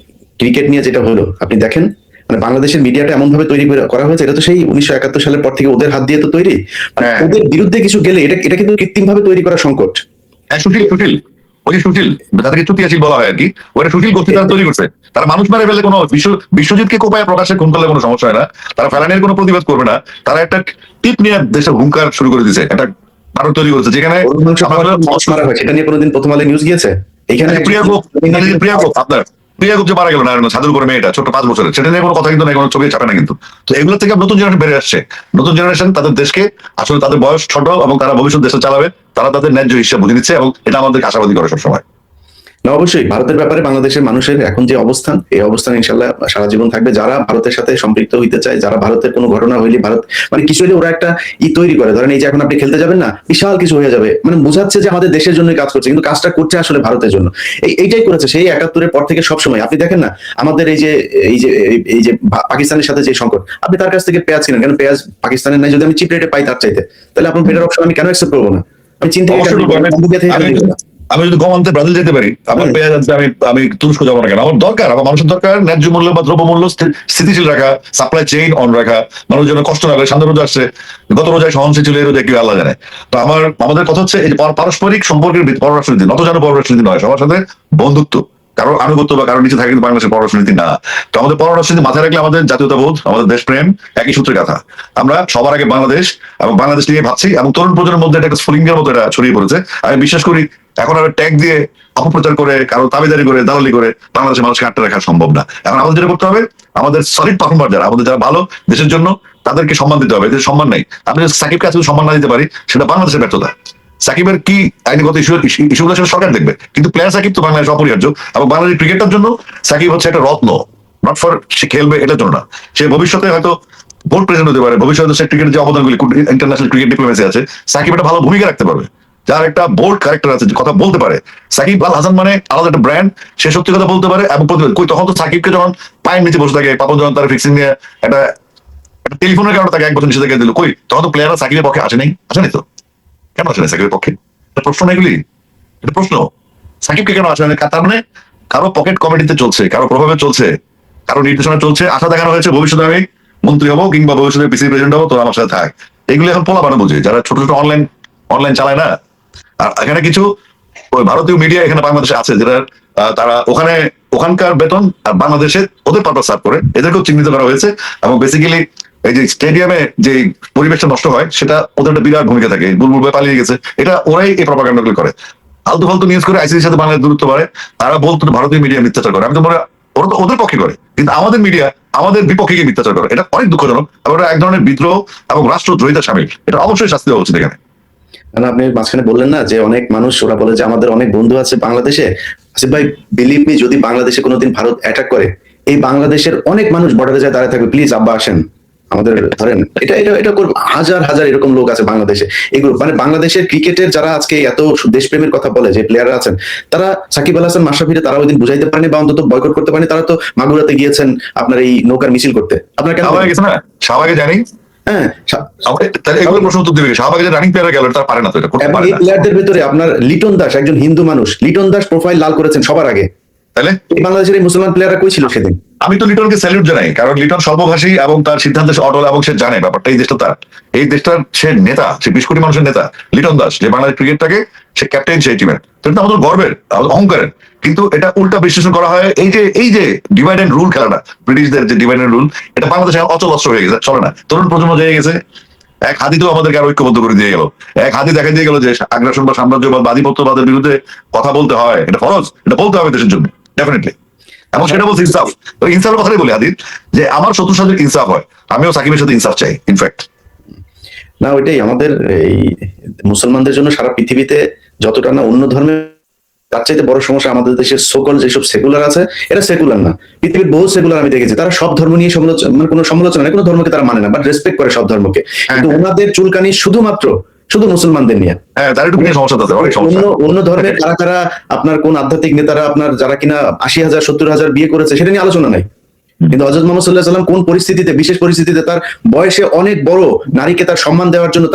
ক্রিকেট নিয়ে যেটা হলো, আপনি দেখেন মানে বাংলাদেশের মিডিয়াটা এমন ভাবে তৈরি করা হয়েছে, এটা তো সেই 1971 সালের পর থেকে ওদের হাত দিয়ে তো তৈরি। মানে হ্যাঁ। ওদের বিরুদ্ধে কিছু গেলে এটা কিন্তু কৃত্রিম ভাবে তৈরি করা সংকট। হ্যাঁ, সুশীল, ওই যে সুশীল, তাদেরকে চুতিয়াশীল বলা হয় আর কি, ওটা সুশীল গোষ্ঠী তারা তৈরি করছে। তারা মানুষ মারে ফেলে, কোনো বিশ্বজিৎকে কোপায় প্রকাশে খুন করলে কোনো সমস্যা হয় না, তারা ফেলানির কোনো প্রতিবাদ করবে না। তারা একটা টিপ নিয়ে দেশে হুঙ্কার শুরু করে দিয়েছে, একটা ভারত তৈরি করেছে, যেখানে মানুষ মারা হয়, সেটা নিয়ে কোনোদিন প্রথম আলো নিউজ গিয়েছে? এখানে প্রিয়া গোপ আপনার প্রিয়া গোপ যে মারা গেল না, ছাদুর করে মেয়েটা, ছোট 5 বছরের, সেটা নিয়ে কোনো কথা কিন্তু নাই, কোনো ছবি ছাপে না কিন্তু। তো এগুলো থেকে নতুন জেনারেশন বেড়ে আসছে, নতুন জেনারেশন তাদের দেশকে আসলে, তাদের বয়স ছোট এবং তারা ভবিষ্যৎ দেশে চালাবে, তারা তাদের ন্যায্য হিসাব বুঝে নিচ্ছে, এবং এটা আমাদেরকে আশাবাদী করে সবসময়। না অবশ্যই ভারতের ব্যাপারে বাংলাদেশের মানুষের এখন যে অবস্থান, এই অবস্থান ইনশাল্লাহ সারা জীবন থাকবে। যারা ভারতের সাথে সম্পৃক্ত হইতে চায়, যারা ভারতের কোনো ঘটনা হইলে, ভারত মানে কিছু হলে ওরা একটা তৈরি করে, ধরেন এই যে এখন আপনি খেলতে যাবেন না, বিশাল কিছু হয়ে যাবে, মানে বোঝাচ্ছে যে আমাদের দেশের জন্য কাজ করছে, কিন্তু কাজটা করছে আসলে ভারতের জন্য। এইটাই করেছে সেই 71-এর পর থেকে সবসময়। আপনি দেখেন না আমাদের এই যে পাকিস্তানের সাথে যে সংকট, আপনি তার কাছ থেকে পেঁয়াজ কিনেন কেন? পেঁয়াজ পাকিস্তানের নাই, যদি আমি চিপ রেটে পাই তার চাইতে, তাহলে আপনার বেটার অপশন আমি কেন অ্যাকসেপ্ট করবো না? আমি চিন্তা আমি যদি গম আনতে ব্রাজিল যেতে পারি, আমার পেঁয়াজ আনতে আমি তুরস্ক যাবো না কেন? আমার দরকার, আমার মানুষের দরকার ন্যায্য মূল্য বা দ্রব্যমূল্য স্থিতিশীল রাখা, সাপ্লাই চেইন অন রাখা, মানুষ যেন কষ্ট না করে। সামনে রোজা আসছে, গত রোজায় সহনশীল ছিল, এই রোজা কি আল্লাহ জানে। তো আমাদের কথা হচ্ছে এই পারস্পরিক সম্পর্কের পররাষ্ট্রনীতি, নত যেন পররাষ্ট্রনীতি নয়, সবার সাথে বন্ধুত্ব, কারো আনুগত্য বা কারো নিচে থাকে কিন্তু বাংলাদেশের পররাষ্ট্রনীতি না। তো আমাদের পররাষ্ট্রনীতি মাথায় রাখলে আমাদের জাতীয়তাবোধ, আমাদের দেশপ্রেম একই সূত্রে গাথা। আমরা সবার আগে বাংলাদেশ এবং বাংলাদেশ নিয়ে ভাবছি, এবং তরুণ প্রজন্মের মধ্যে একটা স্ফুলিঙ্গের মতো এটা ছড়িয়ে পড়েছে। আমি বিশ্বাস করি এখন আর ট্যাগ দিয়ে অপপ্রচার করে, কারো দাবিদারি করে, দালালি করে বাংলাদেশের মানুষকে আটকে রাখা সম্ভব না। এখন আমাদের যেটা করতে হবে, আমাদের সলিড পারফর্মার যারা, আমাদের যারা ভালো দেশের জন্য, তাদেরকে সম্মান দিতে হবে। এদের সম্মান নাই। আমি যদি সাকিবকে আজকে সম্মান না দিতে পারি, সেটা বাংলাদেশের ব্যর্থতা। সাকিবের কি আইনগত ইস্যুগুলো সেটা সরকার দেখবে, কিন্তু প্লেয়ার সাকিব তো বাংলাদেশ অপরিহার্য, এবং বাংলাদেশ ক্রিকেটার জন্য সাকিব হচ্ছে একটা রত্ন, নট ফর সে খেলবে এটার জন্য না, সে ভবিষ্যতে হয়তো বোর্ড প্রেসিডেন্ট হতে পারে, ভবিষ্যতে সে ক্রিকেটের যে অবদানগুলি, ইন্টারন্যাশনাল ক্রিকেট ডিপ্লোমেসি আছে, সাকিব একটা ভালো ভূমিকা রাখতে পারবে, যার একটা বোল্ড ক্যারেক্টার আছে, কথা বলতে পারে। সাকিব আল হাসান মানে আলাদা একটা ব্র্যান্ড, সে সত্যি কথা বলতে পারে এবং তখন তো সাকিবকে যখন পায়ের নিচে বসে থাকে, পাপন যখন তার ফিক্সিং নিয়ে একটা টেলিফোনের কারণে তাকে 1 বছর নিষেধাজ্ঞা দিল, তখন তো প্লেয়াররা সাকিবের পক্ষে আসে নাই তো, কেন আসে নাই সাকিবের পক্ষে? এটা প্রশ্ন না, এগুলি এটা প্রশ্ন। সাকিবকে কেন আসে না? তার মানে কারো পকেট কমিটিতে চলছে, কারো প্রভাবে চলছে, কারো নির্দেশনা চলছে, আশা দেখানো হয়েছে ভবিষ্যতে আমি মন্ত্রী হবো কিংবা ভবিষ্যতে পিসি প্রেসিডেন্ট হবো, তো আমার সাথে থাক। এগুলো এখন পোলা বানো বুঝে, যারা ছোট ছোট অনলাইন চালায় না। আর এখানে কিছু ওই ভারতীয় মিডিয়া এখানে বাংলাদেশে আছে, যেটা তারা ওখানকার বেতন আর বাংলাদেশে ওদের পারপাস সার্ভ করে, এদেরকেও চিহ্নিত করা হয়েছে। এবং বেসিক্যালি এই যে স্টেডিয়ামে যে পরিবেশটা নষ্ট হয়, সেটা ওদের একটা বিরাট ভূমিকা থাকে। বুলবুল ভাই পালিয়ে গেছে, এটা ওরাই এই প্রপাগান্ডাগুলো করে, ফালতু নিউজ করে আইসিসির সাথে বাংলাদেশ দূরত্ব বাড়ে। তারা বলতো ভারতীয় মিডিয়া মিথ্যাচার করে। আমি তো মনে ওরা তো ওদের পক্ষে করে, কিন্তু আমাদের মিডিয়া আমাদের বিপক্ষে গিয়ে মিথ্যাচার করে। এটা অনেক দুঃখজনক এবং এটা এক ধরনের বিদ্রোহ এবং রাষ্ট্রদ্রোহিতা শামিল। এটা অবশ্যই শাস্তি হওয়া উচিত এখানে। না, আপনি মাঝখানে বললেন না যে অনেক মানুষ ওরা বলে যে আমাদের অনেক বন্ধু আছে বাংলাদেশে। আসিফ ভাই, বিলিভ মি, যদি বাংলাদেশে কোনোদিন ভারত অ্যাটাক করে, এই বাংলাদেশের অনেক মানুষ বর্ডারে যায় দাঁড়িয়ে থাকবে, প্লিজ আব্বা আসেন আমাদের ধরেন। এটা এটা এটা করবো। হাজার হাজার এরকম লোক আছে বাংলাদেশে। এগুলো মানে বাংলাদেশের ক্রিকেটের যারা আজকে এত দেশপ্রেমের কথা বলে, যে প্লেয়াররা আছেন, তারা সাকিব আল হাসান মাশরাফিরে তারা ওই দিন বুঝাইতে পারেনি বা অন্তত বয়কট করতে পারেনি। তারা তো মাগুরাতে গিয়েছেন আপনার এই নৌকার মিছিল করতে। আপনার কেন শাহবাগে গেছে না, শাহবাগে জানি। হ্যাঁ, তাহলে এগুলো প্রশ্ন উত্তর দিবে, শাহবাগে যে রানিং প্লেয়ার গেল তার পারে না, তো এটা করতে এবং পারে এই না। প্লেয়ারদের ভিতরে আপনার লিটন দাস, একজন হিন্দু মানুষ, লিটন দাস প্রোফাইল লাল করেছেন সবার আগে। তাহলে এই বাংলাদেশের এই মুসলমান প্লেয়াররা কই ছিল সেদিন? আমি তো লিটনকে স্যালিউট জানাই, কারণ লিটন স্বল্পভাষী এবং তার সিদ্ধান্তে সে অটল এবং সে জানে ব্যাপারটা। এই দেশটা তার, এই দেশটার সে নেতা, সে 20 কোটি মানুষের নেতা লিটন দাস, যে বাংলাদেশ ক্রিকেটটাকে সে ক্যাপ্টেন সেই টিমের। এটা আমাদের গর্বের, আমাদের অহংকারের। কিন্তু এটা উল্টা বিশ্লেষণ করা হয়, এই যে ডিভাইড এন্ড রুল খেলাটা, ব্রিটিশদের যে ডিভাইড এন্ড রুল, এটা বাংলাদেশে অচল অস্ত্র হয়ে গেছে, চলে না। তরুণ প্রজন্ম জেগে গেছে। এক হাতি তো আমাদেরকে আরো ঐক্যবদ্ধ করে দিয়ে গেল। এক হাতি দেখা দিয়ে গেল যে আগ্রাসন বা সাম্রাজ্যবাদ বা আধিপত্যবাদের বিরুদ্ধে কথা বলতে হয়, এটা ফরজ, এটা বলতে হবে দেশের জন্য, ডেফিনেটলি। এবং সেটা বলছে ইনসাফ। ইনসাফের কথাই বলি হাদির, যে আমার শত্রুর সাথে ইনসাফ হয়, আমিও সাকিবের সাথে ইনসাফ চাই ইনফ্যাক্ট। না, ওইটাই আমাদের এই মুসলমানদের জন্য সারা পৃথিবীতে যতটা না অন্য ধর্মের, তার চাইতে বড় সমস্যা আমাদের দেশের সকল যেসব সেকুলার আছে, এটা সেকুলার না। পৃথিবীর বহু সেকুলার আমি দেখেছি, তারা সব ধর্ম নিয়ে সমালোচনা, মানে কোনো সমালোচনা নেই, কোনো ধর্মকে তারা মানে না, বাট রেসপেক্ট করে সব ধর্মকে। কিন্তু ওনাদের চুলকানি শুধু মুসলমানদের নিয়ে। হ্যাঁ, তার একটু সমস্যা আছে, অনেক সমস্যা। অন্য ধর্মের কারা কারা আপনার কোন আধ্যাত্মিক নেতারা আপনার যারা কিনা 80,000 70,000 বিয়ে করেছে, সেটা নিয়ে আলোচনা নাই। কিন্তু হযরত মুহাম্মদ সাল্লাল্লাহু আলাইহি ওয়াসাল্লাম কোন পরিস্থিতিতে, বিশেষ পরিস্থিতিতে তার বয়সে অনেক বড় নারীকে তার সম্মান দেওয়ার জন্য,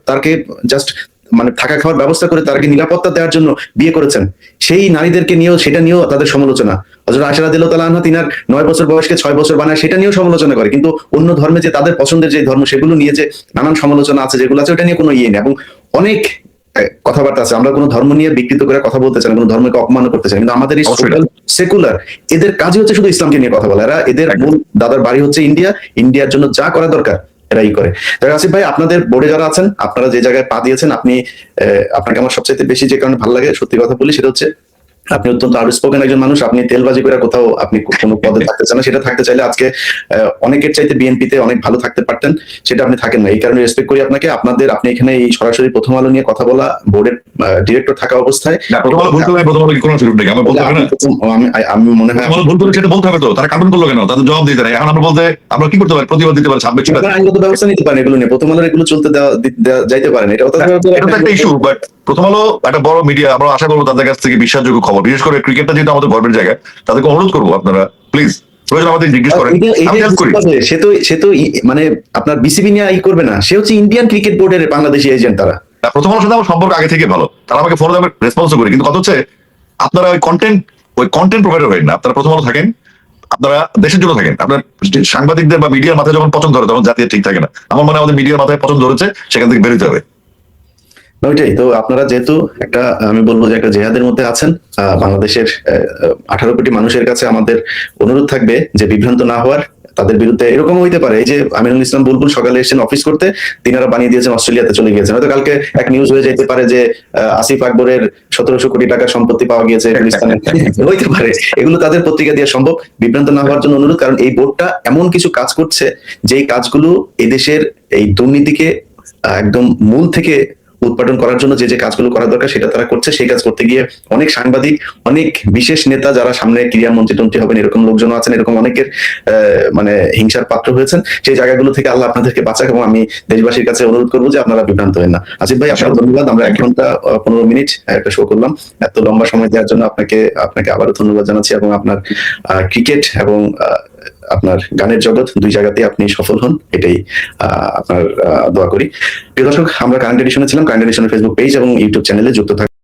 তারকে জাস্ট মানে থাকা খাওয়ার ব্যবস্থা করে তাকে নিরাপত্তা দেওয়ার জন্য বিয়ে করেছেন। সেই নারীদেরকে নিয়েও, সেটা নিয়েও তাদের সমালোচনা। হযরত আয়েশা রাদিয়াল্লাহু তাআলা আনহা তিনার 9 বছর বয়সকে 6 বছর বানায়, সেটা নিয়েও সমালোচনা করে। কিন্তু অন্য ধর্মে যে তাদের পছন্দের যে ধর্ম, সেগুলো নিয়ে যে নানান সমালোচনা আছে, যেগুলো আছে, ওটা নিয়ে কোনো ইয়ে নেই। এবং অনেক কথাবার্তা আছে। আমরা কোনো ধর্ম নিয়ে বিকৃত করে কথা বলতে চাই না, কোনো ধর্মকে অপমান করতে চাই। কিন্তু আমাদের এই সেকুলার এদের কাজই হচ্ছে শুধু ইসলামকে নিয়ে কথা বলা। এরা, এদের মূল দাদার বাড়ি হচ্ছে ইন্ডিয়া, ইন্ডিয়ার জন্য যা করা দরকার এরাই করে। আসিফ ভাই, আপনাদের বোর্ডে যারা আছেন, আপনারা যে জায়গায় পা দিয়েছেন, আপনাকে আমার সবচেয়ে বেশি যে কারণে ভালো লাগে, সত্যি কথা বলি, সেটা হচ্ছে আপনি অত্যন্ত আউটস্পোকেন একজন মানুষ। আপনি তেলবাজি করে কোথাও আপনি কোনো পদে থাকতে চান না। সেটা থাকতে চাইলে আজকে অনেকের চাইতে বিএনপিতে অনেক ভালো থাকতে পারতেন, সেটা আপনি থাকেন না। এই কারণে রেসপেক্ট করি আপনাকে। আপনি এখানে এই সরাসরি প্রথম আলো নিয়ে কথা বলা, বোর্ডের ডিরেক্টর থাকা অবস্থায় আমি মনে হয় সেটা বলতে হবে। তো তারা কার্টুন করলো কেন? তাদের জবাব দিতে নাই। এখন আমরা বলতে আমরা কি করতে পারি? প্রতিবাদ দিতে পারি, সাবজেক্ট আইনগত ব্যবস্থা নিতে পারেন এগুলো নিয়ে। প্রথম আলোর এগুলো চলতে যাইতে পারেন, এটা একটা ইস্যু। বাট প্রথম আলো একটা বড় মিডিয়া, আমরা আশা করবো তাদের কাছ থেকে বিশ্বাসযোগ্য খবর, বিশেষ করে ক্রিকেটটা যেহেতু আমাদের গর্বের জায়গা, তাদেরকে অনুরোধ করবো আপনারা প্লিজ প্রয়োজন আমাদের জিজ্ঞেস করেন। সে তো মানে আপনার বিসিবি নিয়ে করবে না, সে হচ্ছে ইন্ডিয়ান ক্রিকেট বোর্ডের বাংলাদেশি এজেন্ট। তারা প্রথম আলোর সাথে আমার সম্পর্ক আগে থেকে ভালো, তারা আমাকে ফোন দেবে, রেসপন্স করি। কিন্তু কথা হচ্ছে আপনারা ওই কন্টেন্ট প্রোভাইডার হয়ে না, আপনারা প্রথম আলো থাকেন, আপনারা দেশের জন্য থাকেন। আপনার সাংবাদিকদের বা মিডিয়ার মাথায় যখন পছন্দ ধরে, তখন জাতীয় ঠিক থাকে না। আমার মনে হয় আমাদের মিডিয়ার মাথায় পছন্দ ধরেছে, সেখান থেকে বেরোতে হবে। ওইটাই তো। আপনারা যেহেতু একটা, আমি বলবো যে একটা জেহাদের মধ্যে আছেন, বাংলাদেশের 18 কোটি মানুষের কাছে আমাদের অনুরোধ থাকবে যে বিভ্রান্ত না হওয়ার। তাদের বিরুদ্ধে এরকম হইতে পারে, এই যে আমিনুল ইসলাম বুলবুল সকালে এসেছেন অফিস করতে, তিনারা বানিয়ে দিয়েছেন অস্ট্রেলিয়াতে চলে গিয়েছেন। হয়তো কালকে এক নিউজ হয়ে যেতে পারে যে আসিফ আকবরের 1700 কোটি টাকা সম্পত্তি পাওয়া গিয়েছে গুলিস্তানে, হইতে পারে। এগুলো তাদের পত্রিকা দিয়ে সম্ভব। বিভ্রান্ত না হওয়ার জন্য অনুরোধ, কারণ এই বোর্ডটা এমন কিছু কাজ করছে, যেই কাজগুলো এদেশের এই দুর্নীতিকে একদম মূল থেকে উৎপাদন করার জন্য যে কাজগুলো করা দরকার, সেটা তারা করছে। সেই কাজ করতে গিয়ে অনেক সাংবাদিক, অনেক বিশেষ নেতা, যারা সামনে ক্রীড়ামন্ত্রী টন্ত্রী হবেন, এরকম লোকজন আছেন, এরকম অনেকের মানে হিংসার পাত্র হয়েছেন। সেই জায়গাগুলো থেকে আল্লাহ আপনাদেরকে বাঁচাক। এবং আমি দেশবাসীর কাছে অনুরোধ করবো যে আপনারা বিভ্রান্ত হন না। আসিফ ভাই, আপনার ধন্যবাদ। আমরা 1 ঘন্টা 15 মিনিট একটা শো করলাম। এত লম্বা সময় দেওয়ার জন্য আপনাকে আবারও ধন্যবাদ জানাচ্ছি। এবং আপনার ক্রিকেট এবং আপনার গানের জগৎ, দুই জায়গাতেই আপনি সফল হন, এটাই আপনার দোয়া করি। প্রিয় দর্শক, আমরা কারেন্ট এডিশনে ছিলাম। কারেন্ট এডিশনের ফেসবুক পেজ এবং ইউটিউব চ্যানেলে যুক্ত থাকুন।